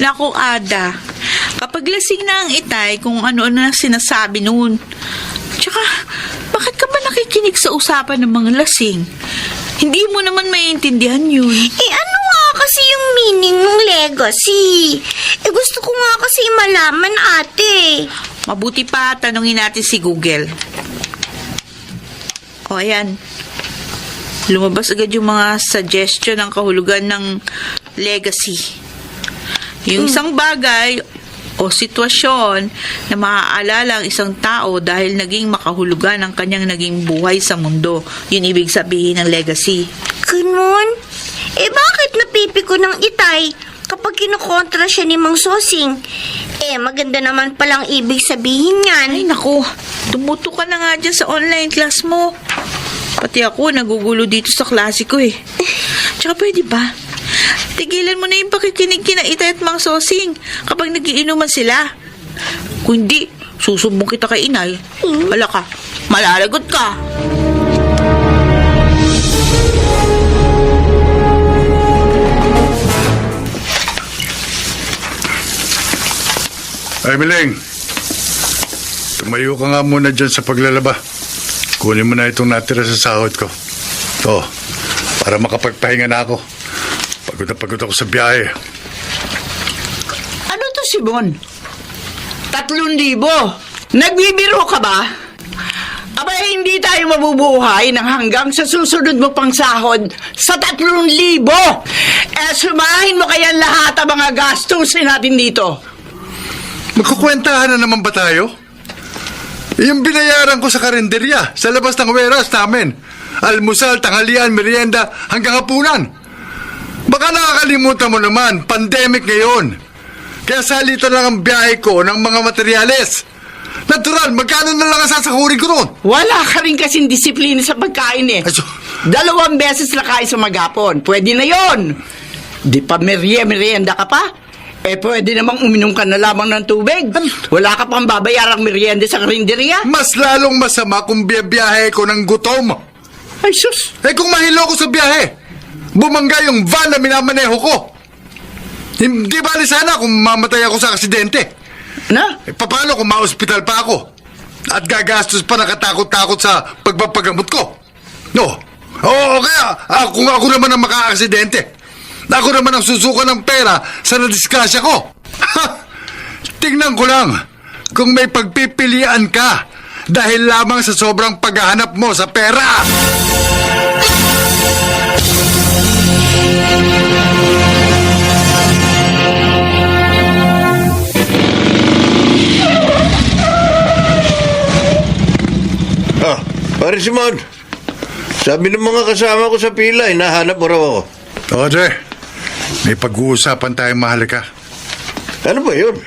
Naku, Ada, kapag lasing na ang Itay kung ano na sinasabi noon. Tsaka, bakit ka ba nakikinig sa usapan ng mga lasing? Hindi mo naman maiintindihan yun. Ano nga kasi yung meaning ng legacy? Gusto ko nga kasi malaman, ate. Mabuti pa, tanungin natin si Google. O, ayan. Lumabas agad yung mga suggestion ng kahulugan ng legacy. Yung isang bagay o sitwasyon na maaalala ang isang tao dahil naging makahulugan ang kanyang naging buhay sa mundo. Yun ibig sabihin ng legacy. Ganun? Bakit napipiko ng Itay kapag kinukontra siya ni Mang Sosing? Maganda naman palang ibig sabihin yan. Ay, naku. Tumuto ka na nga dyan sa online class mo. Pati ako, nagugulo dito sa klase ko eh. Tsaka pwede ba? Tigilan mo na yung pakikinig kina Itay at Mang Sosing kapag nagiinuman sila. Kung hindi, susumbong kita kay Inay. Wala ka, malalagot ka. Ay, Miling. Tumayo ka nga muna dyan sa paglalaba. Kunin mo na itong natira sa sahod ko. Para makapagpahinga na ako. Pagod na pagod ako sa biyahe. Ano to, Simon? 3,000? Nagbibiro ka ba? Aba, hindi tayo mabubuhay nang hanggang sa susunod mo pang sahod sa 3,000. Sumahin mo kaya lahat ang mga gastusin natin dito. Magkukwentahan na naman ba tayo? Yung binayaran ko sa karinderya, sa labas ng warehouse namin. Almusal, tanghalian, merienda, hanggang hapunan. Baka nakakalimutan mo naman, pandemic ngayon. Kaya salito lang ang biyahe ko ng mga materyales. Natural, magkano na lang ang sasakurin ko noon? Wala ka rin kasing disiplina sa pagkain eh. Ay, so- 2 beses na kain sa maghapon. Pwede na yon. Di pa merienda ka pa? Pwede namang uminom ka na lamang ng tubig. Wala ka pang babayarang merienda sa karinderya. Mas lalong masama kung biyahe ko ng gutom. Ay, sus. Kung mahilo ko sa biyahe, bumangga yung van na minamaneho ko. Hindi bali sana kung mamatay ako sa aksidente. Na? Paano kung ma-hospital pa ako? At gagastos pa nakatakot-takot sa pagpapagamot ko? No. Oo, kaya kung ako naman ang maka-aksidente, ako naman ang susuko ng pera sa nadisgrasya ko. Tingnan ko lang kung may pagpipilian ka dahil lamang sa sobrang paghahanap mo sa pera. Pare Simon, sabi ng mga kasama ko sa pila, hinahanap mo raw ako. Audrey, may pag-uusapan tayong mahalaga. Ano ba yun?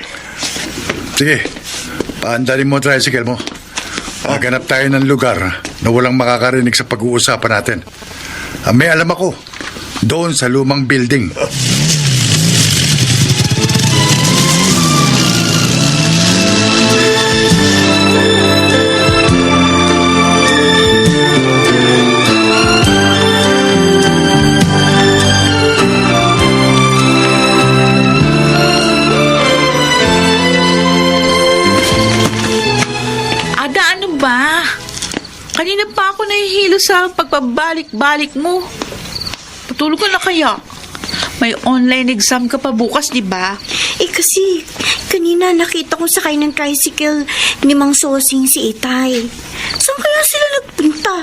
Sige, paandalin mo ang tricycle mo. Maghanap tayo ng lugar na walang makakarinig sa pag-uusapan natin. May alam ako, doon sa lumang building. Kanina pa ako nahihilo sa pagpabalik-balik mo. Patulog ka na kaya? May online exam ka pa bukas, di ba? Kasi kanina nakita ko sakay ng tricycle ni Mang Sosing si Itay. Saan kaya sila nagpunta?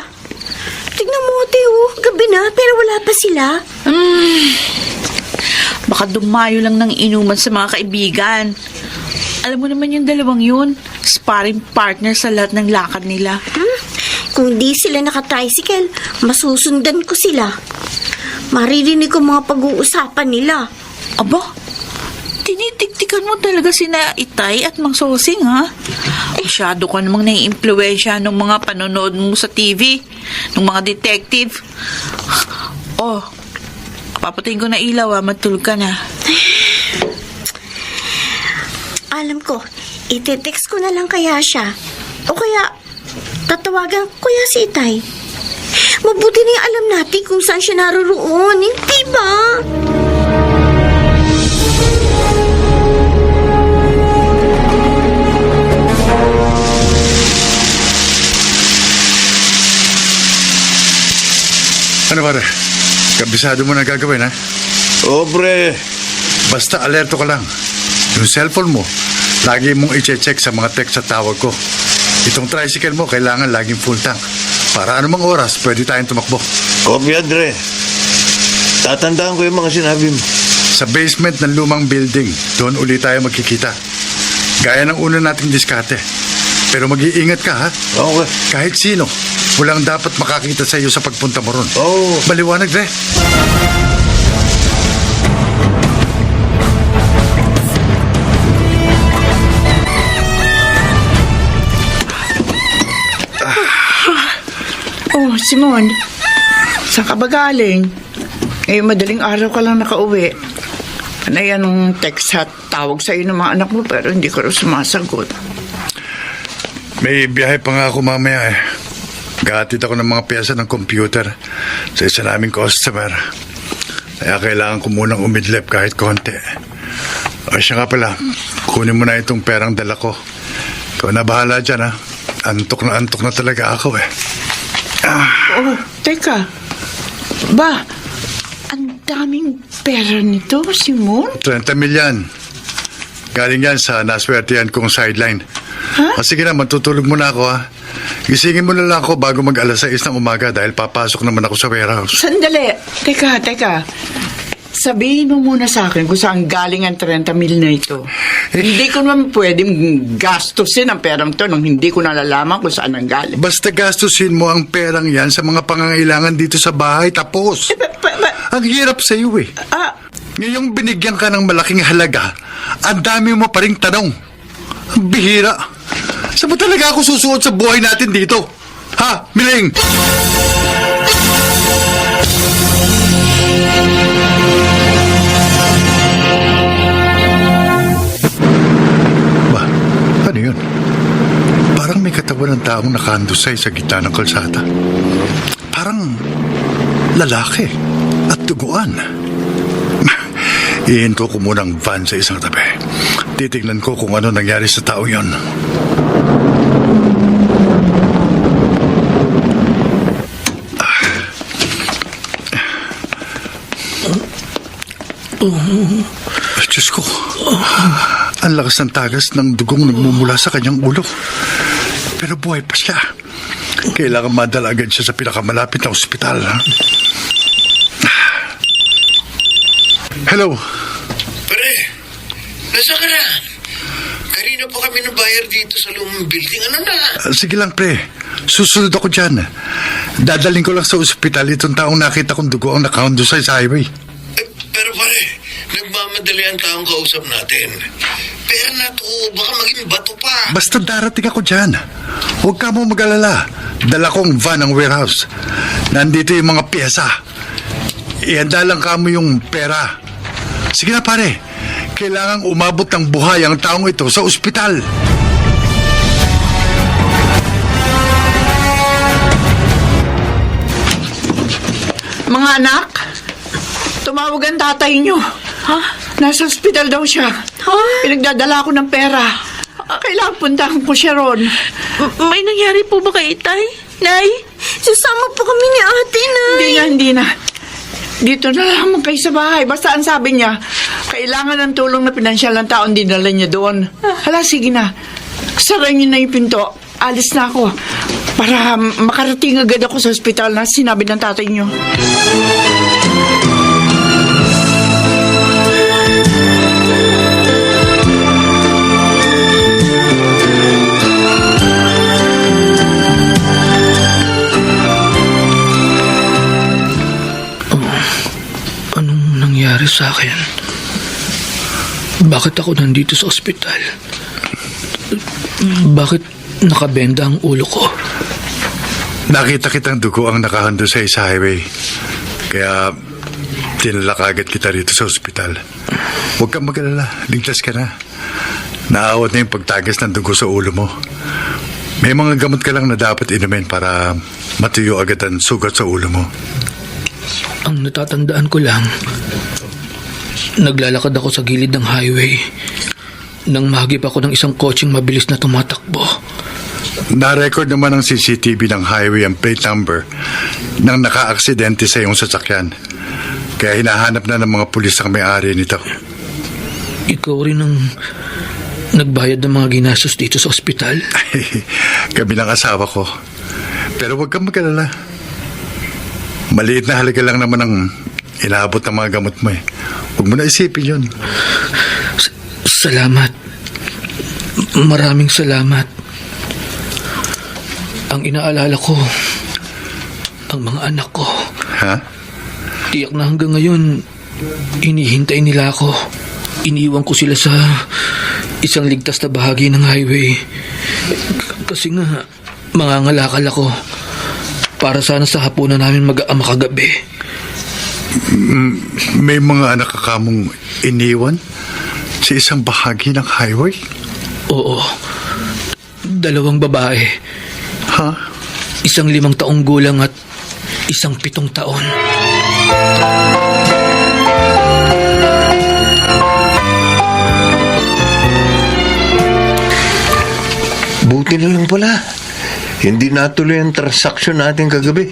Tignan mo, Teo. Gabi na, pero wala pa sila. Baka dumayo lang ng inuman sa mga kaibigan. Alam mo naman yung dalawang yun, sparring partner sa lahat ng lakad nila. Kung di sila naka-tricycle, masusundan ko sila. Maririnig ko mga pag-uusapan nila. Aba, tinitiktikan mo talaga sina Itay at Mang Sosing, ha? Masyado ka namang naiimpluwensya ng mga panonood mo sa TV, ng mga detective. Papatayin ko na ilaw, ha? Matulog ka na. Alam ko, ite-text ko na lang kaya siya. O kaya, tatawagan ko kaya si Itay. Mabuti na yung alam natin kung saan siya naroroon. Hindi ba? Ano pare? Kabisado mo na gagawin, ha? Obre, Basta alerto ka lang. Yung cellphone mo, lagi mong i-check sa mga text at tawag ko. Itong tricycle mo, kailangan laging full tank. Para anumang oras, pwede tayong tumakbo. Copy, Andre. Tatandaan ko yung mga sinabi mo. Sa basement ng lumang building, doon ulit tayo magkikita. Gaya ng una nating diskarte. Pero mag-iingat ka, ha? Okay. Kahit sino, walang dapat makakita sa iyo sa pagpunta mo ron. Oo. Maliwanag, Dre. Oh, Simon. Saan ka ba galing? Madaling araw ka lang nakauwi. Panay anong text at tawag sa iyo ng mga anak mo pero hindi ko rin sumasagot. May biyahe pa nga ako mamaya, eh. Gahatid ako ng mga pyesa ng computer sa isa naming customer. Kaya kailangan ko munang umidlip kahit konti. O siya nga pala, kunin mo na itong perang dala ko. Ikaw na bahala dyan, ha? Antok na talaga ako, eh. Oh, teka. Ba, ang daming pera nito, Simon. 30 milyan. Galing yan sa naswertihan kong sideline. Ha? Sige na, matutulog muna ako, ha? Gisingin mo na lang ako bago mag alas 6 ng umaga dahil papasok naman ako sa warehouse. Sandali. Teka. Sabihin mo muna sa akin kung saan galing ang 30 mil na ito. Hindi ko naman pwedeng gastusin ang perang to nang hindi ko nalalaman kung saan ang galing. Basta gastusin mo ang perang yan sa mga pangangailangan dito sa bahay, tapos. Ang hirap sa iyo, eh. Ngayong binigyan ka ng malaking halaga, ang dami mo pa ring tanong. Ang bihira. Saan ba talaga ako susuot sa buhay natin dito? Ha, Miling? Ba, ano yun? Parang may katawan ng taong nakahandusay sa gitna ng kalsada. Parang lalaki at duguan. Ihinto ko muna ang van sa isang tabi. Titignan ko kung ano nangyari sa tao yon. Diyos ko. Ang lakas ng tagas ng dugong nagmumula sa kanyang ulo. Pero buhay pa siya. Kailangan madala agad siya sa pinakamalapit na ospital. Hello. Pare, nasa ka na? Kanina po kami nabayar dito sa lumang building. Ano na? Sige lang, pre. Susunod ako dyan. Dadaling ko lang sa ospital itong taong nakita kong dugo ang nakahandusay sa highway. Pero pare, nagmamadali ang taong kausap natin. Pera na to, baka maging bato pa. Basta darating ako dyan. Huwag ka mo mag-alala. Dala kong van ang warehouse. Nandito yung mga pyesa. Ihanda lang ka mo yung pera. Sige na, pare. Kailangang umabot ng buhay ang taong ito sa ospital. Mga anak, tumawag ang tatay nyo. Ha? Nasa ospital daw siya. Pinagdadala ko ng pera. Kailangan puntahan ko siya ron. May nangyari po ba kay Itay? Nay? Sasama po kami ni ate, Nay. Hindi na. Dito na lang kayo sa bahay. Basta ang sabi niya, kailangan ng tulong na pinansyal ng taon dinala niya doon. Hala, sige na. Saray niyo na yung pinto. Alis na ako. Para makarating agad ako sa ospital na sinabi ng tatay niyo. Anong nangyari sa akin? Bakit ako nandito sa ospital? Bakit nakabenda ang ulo ko? Nakita kitang dugo ang nakahandusay sa highway. Kaya tinala agad kita rito sa ospital. Huwag kang mag-alala. Ligtas ka na. Naawat na yung pagtagas ng dugo sa ulo mo. May mga gamot ka lang na dapat inumin para matuyo agad ang sugat sa ulo mo. Ang natatandaan ko lang, naglalakad ako sa gilid ng highway nang mahagip ako ng isang kotseng mabilis na tumatakbo. Na-record naman ng CCTV ng highway ang plate number ng naka-aksidente sa iyong sasakyan. Kaya hinahanap na ng mga pulis ang may-ari nito. Ikaw rin ang nagbayad ng mga ginastos dito sa ospital? Kami ng asawa ko. Pero huwag kang mag-alala. Maliit na halaga lang naman ang inaabot ng mga gamot mo eh. Huwag mo na isipin yun. Salamat. Maraming salamat. Ang inaalala ko, ang mga anak ko. Ha? Tiyak na hanggang ngayon, hinihintay nila ako. Iniwan ko sila sa isang ligtas na bahagi ng highway. Kasi nga, mangangalakal ako para sana sa hapunan namin mag-aama kagabi. May mga anak ka kamong iniwan sa isang bahagi ng highway? Oo. 2 babae. Ha? Isang 5 taong gulang at isang 7 taon. Buti na lang pala. Hindi natuloy ang transaksyon natin kagabi.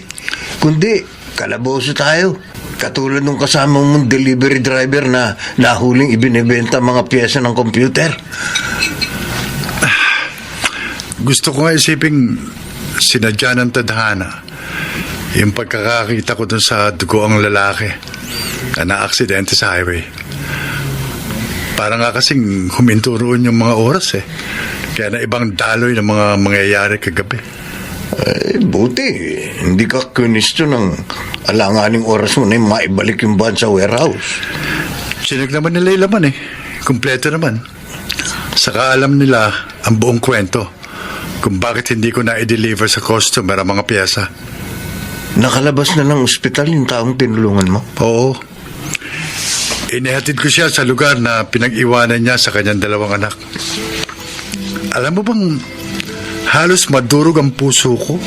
Kundi, kalaboso tayo. Katulad nung kasama mong delivery driver na nahuling ibinibenta mga pyesa ng computer. Gusto ko nga isiping sinadya ng tadhana yung pagkakakita ko dun sa dugoang lalaki na na-aksidente sa highway. Parang nga kasing huminto roon yung mga oras eh. Kaya na ibang daloy ng mga mangyayari kagabi. Buti. Hindi ka kunisto ng alanganing oras mo na maibalik yung van sa warehouse. Sinag naman nila yung laman eh. Kumpleto naman. Saka alam nila ang buong kwento kung bakit hindi ko na i-deliver sa customer ang mga piyesa. Nakalabas na ng ospital yung taong tinulungan mo? Oo. Inihatid ko siya sa lugar na pinag-iwanan niya sa kanyang 2 anak. Alam mo bang halos madurog ang puso ko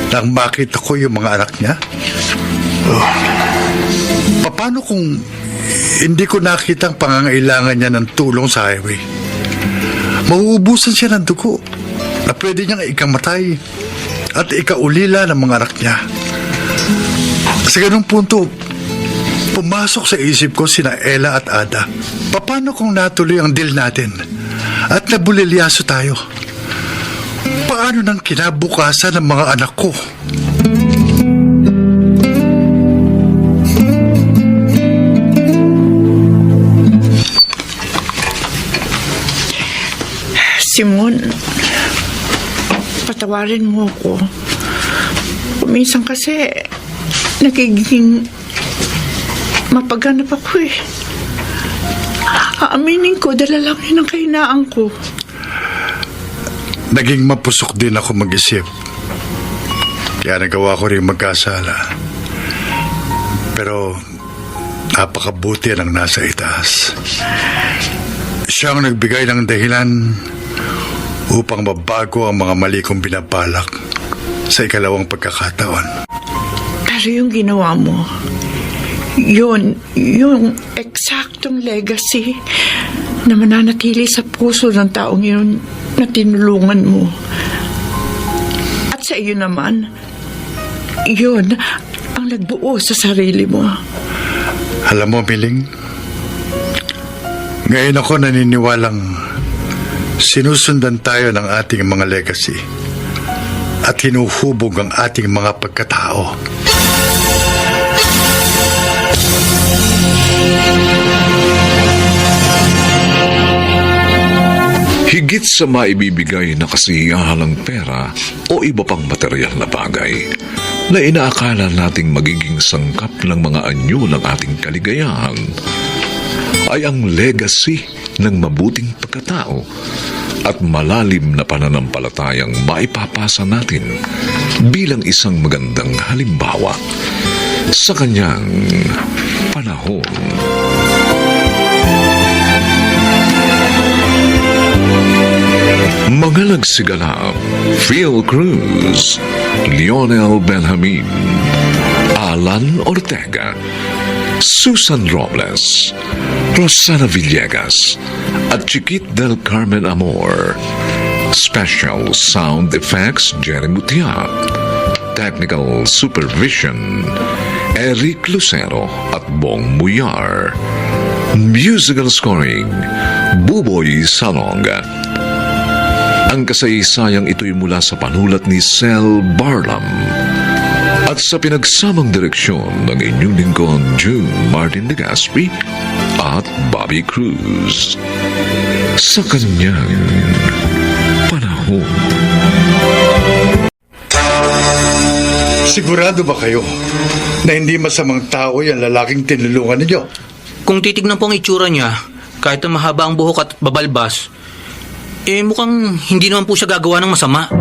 nang makita ko yung mga anak niya? Paano kung hindi ko nakita ang pangangailangan niya ng tulong sa highway? Mauubusan siya ng dugo na pwede niyang ikamatay at ikaulila ng mga anak niya. Sa ganung punto, pumasok sa isip ko sina Ella at Ada. Paano kung natuloy ang deal natin at nabulilyaso tayo? Paano nang kinabukasan ng mga anak ko? Simon, patawarin mo ako. Minsan kasi nagiging mapaganap ako eh. Aaminin ko, dala lang yun ang kahinaan ko. Naging mapusok din ako mag-isip. Kaya nagawa ko rin magkasala. Pero napakabuti ng nasa itaas. Siya ang nagbigay ng dahilan upang mabago ang mga mali kong binabalak sa ikalawang pagkakataon. Pero yung ginawa mo, yung eksaktong legacy na mananatili sa puso ng taong yun na tinulungan mo. At sa iyo naman, yun ang nagbuo sa sarili mo. Alam mo, Miling, ngayon ako naniniwalang sinusundan tayo ng ating mga legacy at hinuhubog ang ating mga pagkatao. Higit sa maibibigay na kasiyahalang pera o iba pang material na bagay na inaakala nating magiging sangkap ng mga anyo ng ating kaligayahan, ay ang legacy ng mabuting pagkatao at malalim na pananampalatayang maipapasa natin bilang isang magandang halimbawa sa kanyang panahon. Mga nagsigalap: Phil Cruz, Lionel Benjamin, Alan Ortega, Susan Robles, Rosana Villegas at Chiquit del Carmen Amor. Special Sound Effects, Jerry Mutia. Technical Supervision, Eric Lucero at Bong Muyar. Musical Scoring, Buboy Salonga. Ang kasaysayang ito'y mula sa panulat ni Sel Barlam at sa pinagsamang direksyon ng inyong lingkod June Martin Legaspi at Bobby Cruz. Sa kanyang panahon. Sigurado ba kayo na hindi masamang tao yung lalaking tinulungan ninyo? Kung titignan po ang itsura niya, kahit na mahaba ang buhok at babalbas, mukhang hindi naman po siya gagawa ng masama.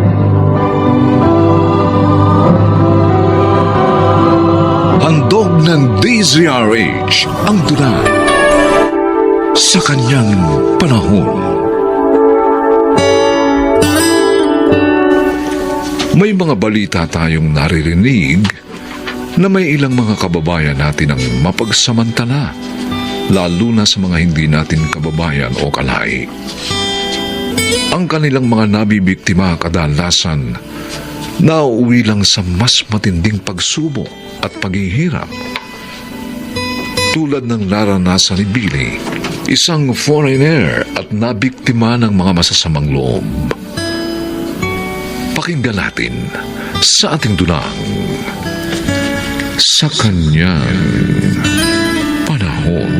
Handog ng DZRH ang tula sa kanyang panahon. May mga balita tayong naririnig na may ilang mga kababayan natin ang mapagsamantala, lalo na sa mga hindi natin kababayan o kalahi. Ang kanilang mga nabibiktima kadalasan nauuwi lang sa mas matinding pagsubok at paghihirap. Tulad ng naranasan ni Billy, isang foreigner at nabiktima ng mga masasamang loob. Pakinggan natin sa ating dulang sa kanyang panahon.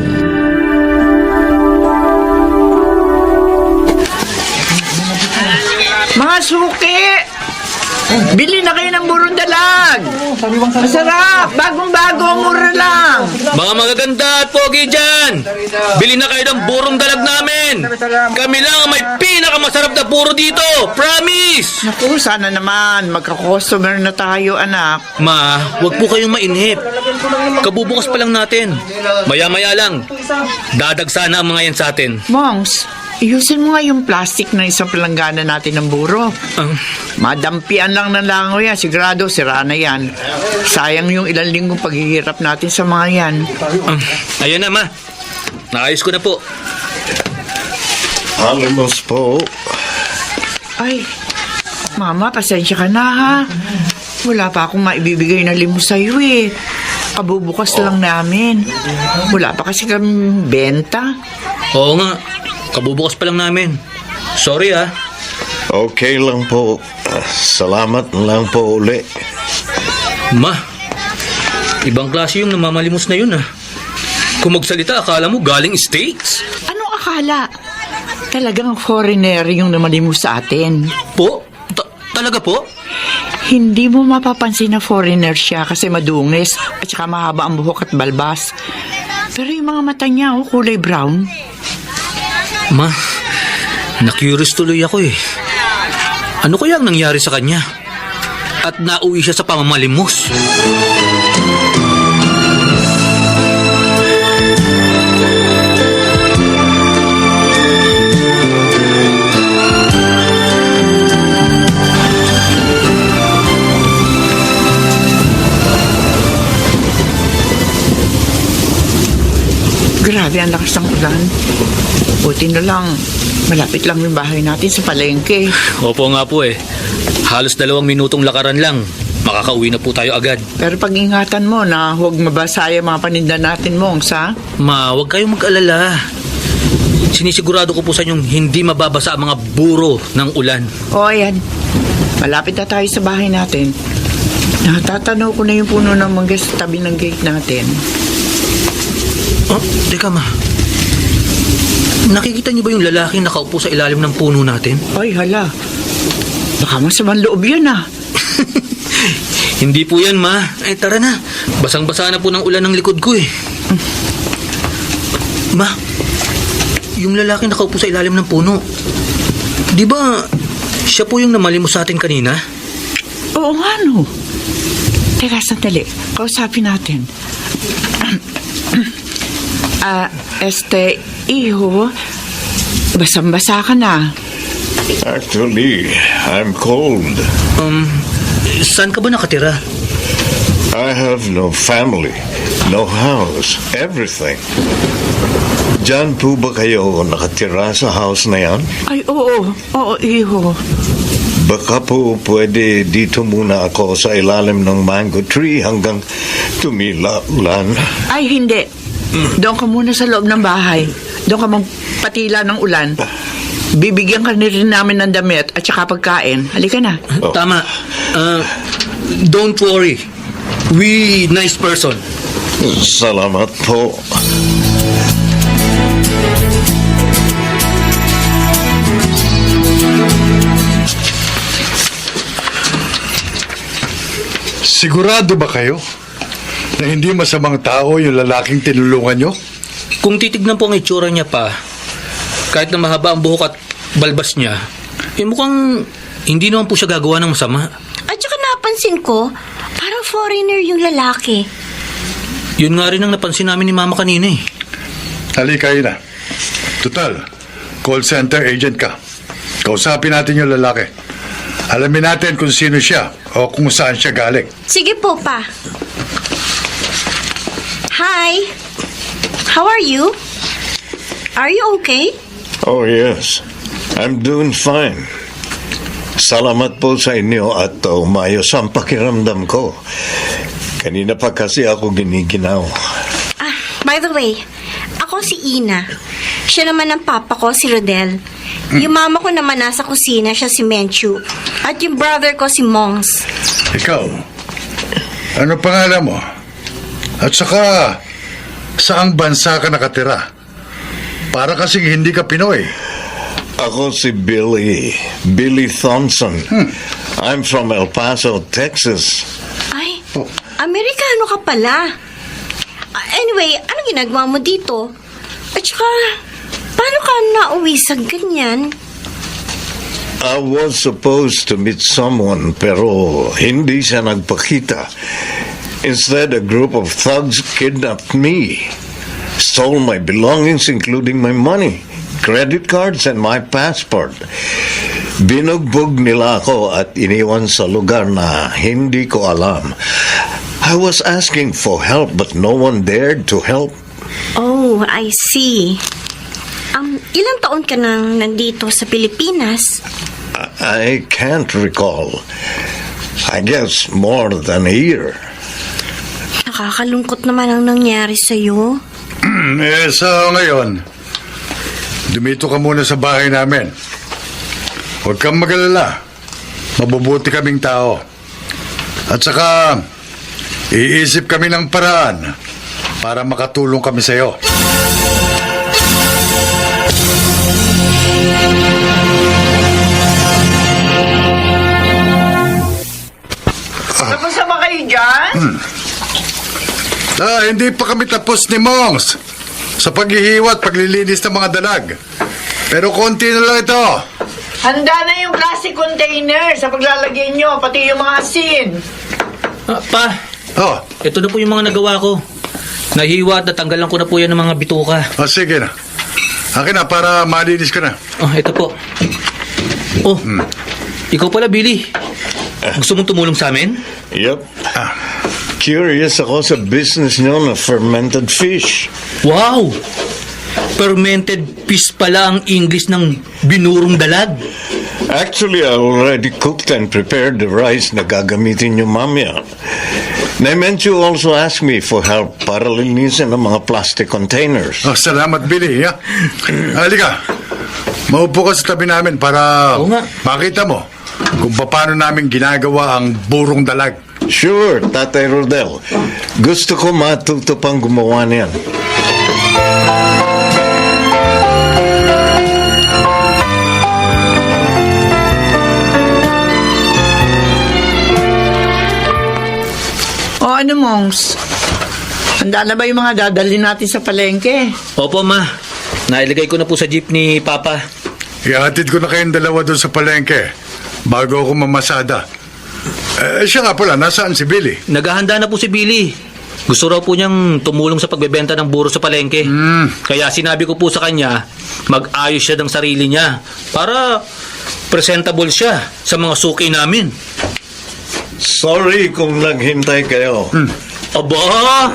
Mga suki! Bili na kayo ng burong dalag! Masarap! Bagong-bago, mura lang! Mga magaganda at pogi dyan! Bili na kayo ng burong dalag namin! Kami lang ang may pinakamasarap na puro dito! Promise! Naku, sana naman. Magka-customer na tayo, anak. Ma, wag po kayong mainip. Kabubukas pa lang natin. Maya-maya lang. Dadag sana ang mga yan sa atin. Mongs, iyusin mo nga yung plastic na isang palanggana natin ng buro. Madampian lang ng langoy yan. Sigurado, sira na yan. Sayang yung ilang linggong paghihirap natin sa mga yan. Ayan na, ma. Naayos ko na po. Halimos po. Ay, Mama, pasensya ka na ha. Wala pa akong maibibigay na limos sa'yo eh. Kabubukas lang namin. Wala pa kasi kami benta. Oo nga. Kabubukas pa lang namin. Sorry ah. Okay lang po. Salamat lang po uli. Ma, ibang klase yung namamalimos na yun ah. Kung magsalita, akala mo galing States? Anong akala? Talagang foreigner yung namalimos sa atin. Po? Talaga po? Hindi mo mapapansin na foreigner siya kasi madungis at saka mahaba ang buhok at balbas. Pero yung mga mata niya, kulay brown. Ma, na-curious tuloy ako eh. Ano kaya ang nangyari sa kanya? At nauwi siya sa pamamalimos. Grabe ang lakas ng ulan. Buti na lang, malapit lang yung bahay natin sa palengke. Opo nga po eh. Halos 2 minutong lakaran lang. Makakauwi na po tayo agad. Pero pag-ingatan mo na huwag mabasa yung mga paninda natin, Mongs, ha? Ma, huwag kayong mag-alala. Sinisigurado ko po sa inyong hindi mababasa ang mga buro ng ulan. O, ayan. Malapit na tayo sa bahay natin. Natatanaw ko na yung puno ng mangga sa tabi ng gate natin. Oh, teka ma. Nakikita niyo ba yung lalaking nakaupo sa ilalim ng puno natin? Ay, hala. Baka masamang loob yan, ah. Hindi po yan, ma. Tara na. Basang-basa na po ng ulan ng likod ko eh. Ma, yung lalaking nakaupo sa ilalim ng puno, di ba siya po yung namalimos sa atin kanina? Oo nga, no. Teka, sandali. Kausapin natin. Iho, basang-basa ka na. Actually, I'm cold. Saan ka ba nakatira? I have no family, no house, everything. Diyan po ba kayo nakatira sa house na yan? Ay, oo. Oo, iho. Baka po pwede dito muna ako sa ilalim ng mango tree hanggang tumila ulan. Ay, hindi. Doon ka muna sa loob ng bahay. Doon ka magpatila ng ulan. Bibigyan ka rin namin ng damit at saka pagkain. Halika na. Tama. Don't worry. We nice person. Salamat po. Sigurado ba kayo na hindi masamang tao yung lalaking tinulungan nyo? Kung titignan po ang itsura niya pa, kahit na mahaba ang buhok at balbas niya, mukhang hindi naman po siya gagawa ng masama. At saka napansin ko, parang foreigner yung lalaki. Yun nga rin ang napansin namin ni Mama kanina eh. Halika yun na. Total, call center agent ka. Kausapin natin yung lalaki. Alamin natin kung sino siya o kung saan siya galing. Sige po, pa. Hi. How are you? Are you okay? Oh yes, I'm doing fine. Salamat po sa inyo at umayos ang pakiramdam ko. Kanina pa kasi ako giniginaw. By the way, ako si Ina. Siya naman ang papa ko, si Rodel. Yung mama ko naman nasa kusina, siya si Menchu. At yung brother ko si Mongs. Ikaw, ano pangalan mo? At saka, saang bansa ka nakatira? Para kasing hindi ka Pinoy. Ako si Billy Thompson. I'm from El Paso, Texas. Ay, Amerikano ka pala. Anyway, anong ginagawa mo dito? At saka, paano ka nauwi sa ganyan? I was supposed to meet someone pero hindi siya nagpakita. Instead, a group of thugs kidnapped me. Stole my belongings including my money, credit cards, and my passport. Binugbog nila ako at iniwan sa lugar na hindi ko alam. I was asking for help but no one dared to help. Oh, I see. Ilang taon ka nang nandito sa Pilipinas? I can't recall. I guess more than a year. Nakakalungkot naman ang nangyari sa'yo. So ngayon, dumito ka muna sa bahay namin. Huwag kang mag-alala. Mabubuti kaming tao. At saka, iisip kami ng paraan para makatulong kami sa'yo. Tapos na ba kayo dyan? Hindi pa kami tapos ni Mongs sa paghihiwa at paglilinis ng mga dalag. Pero konti na lang ito. Handa na yung plastic container sa paglalagay nyo, pati yung mga asin. Pa, Oh, ito na po yung mga nagawa ko. Nahiwa at natanggalan ko na po yan ng mga bituka. sige na. Akin na para malinis ka na. Oh, ito po. Oh, ikaw pala, Billy. Gusto mong tumulong sa amin? Yep. Curious ako sa business nyo na fermented fish. Wow! Fermented fish pala ang English ng binurong dalag. Actually, I already cooked and prepared the rice na gagamitin nyo mamaya. I meant you also ask me for help para linisin ang mga plastic containers. Salamat, Billy. Halika. Maupo ka sa tabi namin para Oo nga. makita mo kung paano namin ginagawa ang burong dalag. Sure, Tatay Rodel. Gusto ko matuto pang gumawa niyan. O ano, Mongs? Handa na ba yung mga dadalhin natin sa palengke? Opo, Ma. Nailagay ko na po sa jeep ni Papa. Ihatid ko na kayong dalawa doon sa palengke bago ako mamasada. Siya nga pala, nasaan si Billy? Naghahanda na po si Billy. Gusto raw po niyang tumulong sa pagbebenta ng buro sa palengke. Kaya sinabi ko po sa kanya, mag-ayos siya ng sarili niya para presentable siya sa mga suki namin. Sorry kung naghintay kayo. Aba!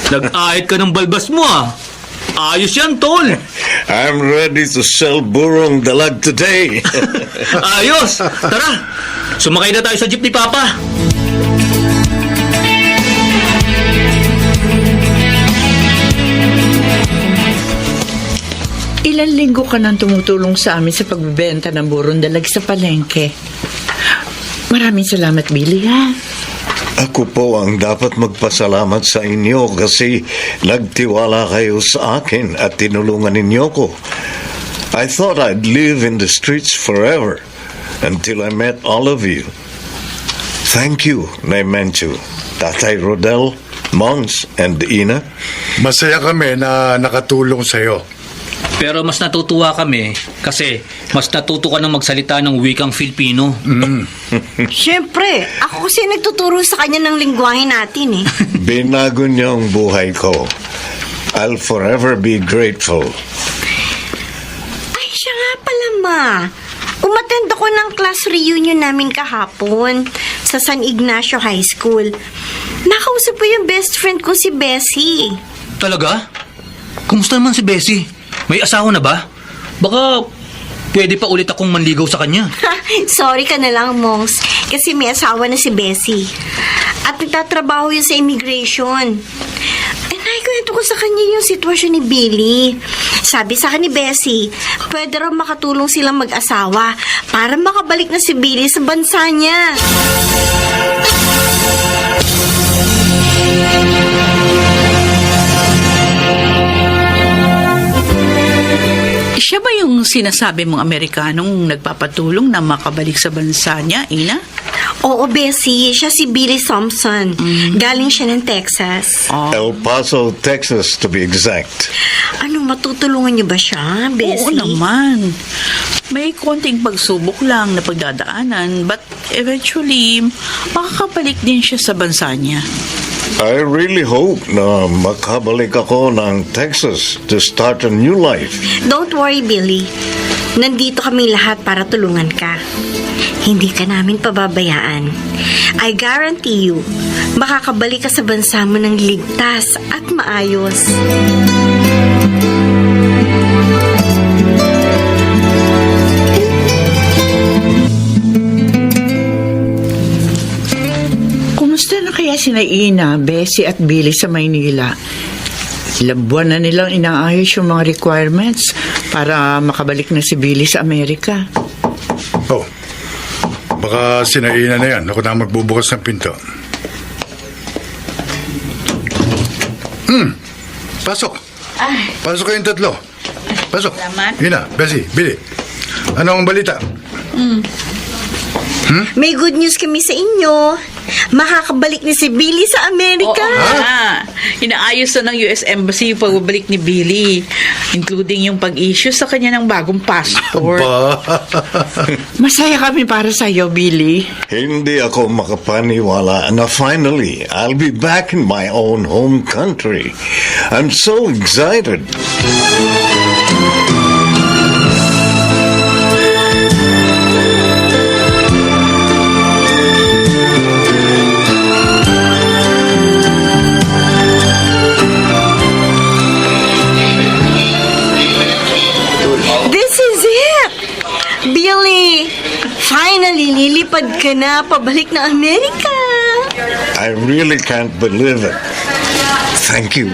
Nag-ahit ka ng balbas mo ah. Ayos yan, tol! I'm ready to sell burong dalag today. Ayos! Tara! Sumakay na tayo sa jeep ni Papa. Ilan linggo ka nang tumutulong sa amin sa pagbebenta ng burong dalag sa palengke. Maraming salamat, Billy, ha? Ako po ang dapat magpasalamat sa inyo kasi nagtiwala kayo sa akin at tinulungan ninyo ko. I thought I'd live in the streets forever until I met all of you. Thank you, Naimenchu, Tatay Rodel, Mons, and Ina. Masaya kami na nakatulong sa'yo. Pero mas natutuwa kami kasi mas natuto ka ng magsalita ng wikang Filipino. Siyempre, ako kasi nagtuturo sa kanya ng lingwahe natin eh. Binago niyo ang buhay ko. I'll forever be grateful. Ay, siya nga pala, Ma. Umattend ako ng class reunion namin kahapon sa San Ignacio High School. Nakausap ko yung best friend ko si Bessie. Talaga? Kumusta naman si Bessie? May asawa na ba? Baka pwede pa ulit akong manligaw sa kanya. Sorry ka na lang, Mongs, kasi may asawa na si Bessie. At nagtatrabaho yun sa immigration. Eh, naikwento ko sa kanya yung sitwasyon ni Billy. Sabi sa akin ni Bessie, pwede raw makatulong silang mag-asawa para makabalik na si Billy sa bansa niya. Siya ba yung sinasabi mong Amerikanong nagpapatulong na makabalik sa bansa niya, Ina? Oo, Bessie, siya si Billy Thompson. Galing siya ng Texas. El Paso, Texas, to be exact. Ano, matutulungan niyo ba siya, Bessie? Oo naman. May konting pagsubok lang na pagdadaanan, but eventually, makakabalik din siya sa bansa niya. I really hope na makabalik ako ng Texas to start a new life. Don't worry, Billy. Nandito kami lahat para tulungan ka. Hindi ka namin pababayaan. I guarantee you, makakabalik ka sa bansa mo ng ligtas at maayos. Kumusta na kaya sina Ina, Bessie at Billy sa Maynila? Ilang buwan na nilang inaayos yung mga requirements para makabalik na si Billy sa Amerika. Oh, baka sinaina na yan. Ako na magbubukas ng pinto. Pasok. Pasok kayong tatlo. Pasok. Salamat. Ina, Bessie, Billy. Ano ang balita? May good news kami sa inyo. Makakabalik ni si Billy sa Amerika. Oo nga. Inaayos na ng US Embassy yung pagbabalik ni Billy, including yung pag-issue sa kanya ng bagong passport. Ba? Masaya kami para sa iyo, Billy. Hindi ako makapaniwala na finally I'll be back in my own home country. I'm so excited. This is it! Billy, finally, lilipad ka na pabalik na Amerika. I really can't believe it. Thank you.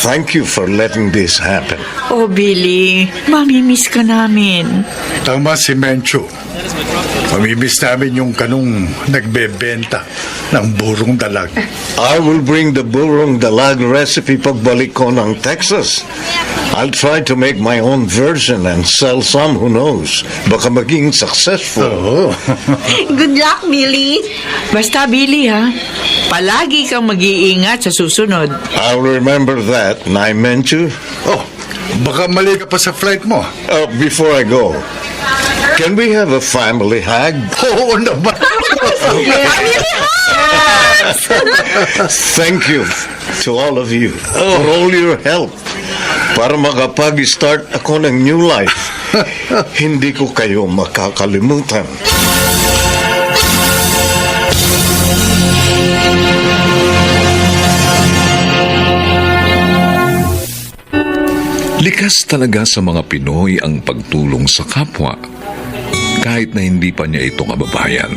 Thank you for letting this happen. Oh, Billy, mamimiss ka namin. Tama si Menchu. Mamimiss namin yung kanong nagbebenta ng burong dalag. I will bring the burong dalag recipe pagbalik ko ng Texas. I'll try to make my own version and sell some, who knows. Baka maging successful. Oo. Good luck, Billy. Basta, Billy, ha? Palagi kang mag-iingat sa susunod. I'll remember that, Naimenchu. Oh, baka mali ka pa sa flight mo. Before I go, can we have a family hug? Oo naman. Thank you to all of you for all your help. Para makapag-start ako ng new life, hindi ko kayo makakalimutan. Likas talaga sa mga Pinoy ang pagtulong sa kapwa, kahit na hindi pa niya ito kababayan.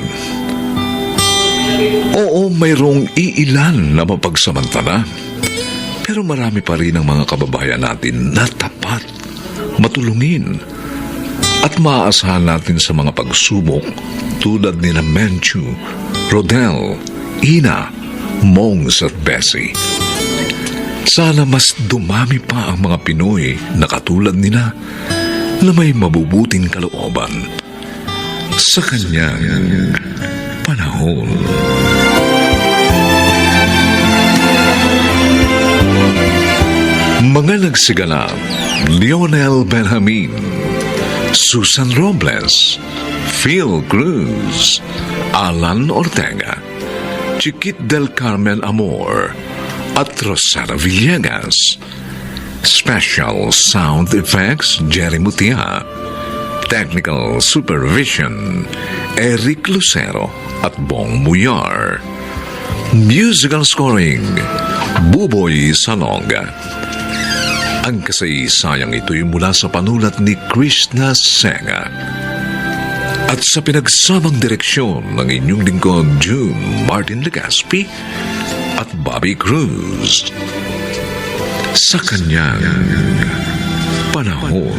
Oo, mayroong iilan na mapagsamantala, pero marami pa rin ang mga kababayan natin na tapat, matulungin, at maaasahan natin sa mga pagsubok tulad ni Menchu, Rodel, Ina, Mongs at Bessie. Sana mas dumami pa ang mga Pinoy na katulad nila na may mabubuting kalooban sa kanyang panahon. Mga nagsiganap: Lionel Benjamin, Susan Robles, Phil Cruz, Alan Ortega, Chiquit del Carmen Amor, at Rosana Villegas. Special Sound Effects, Jerry Mutia. Technical Supervision, Eric Lucero at Bong Muyar. Musical Scoring, Buboy Salonga. Ang kasaysayang ito'y mula sa panulat ni Krishna Senga. At sa pinagsamang direksyon ng inyong lingkod, June Martin Legaspi at Bobby Cruz. Sa kanyang panahon.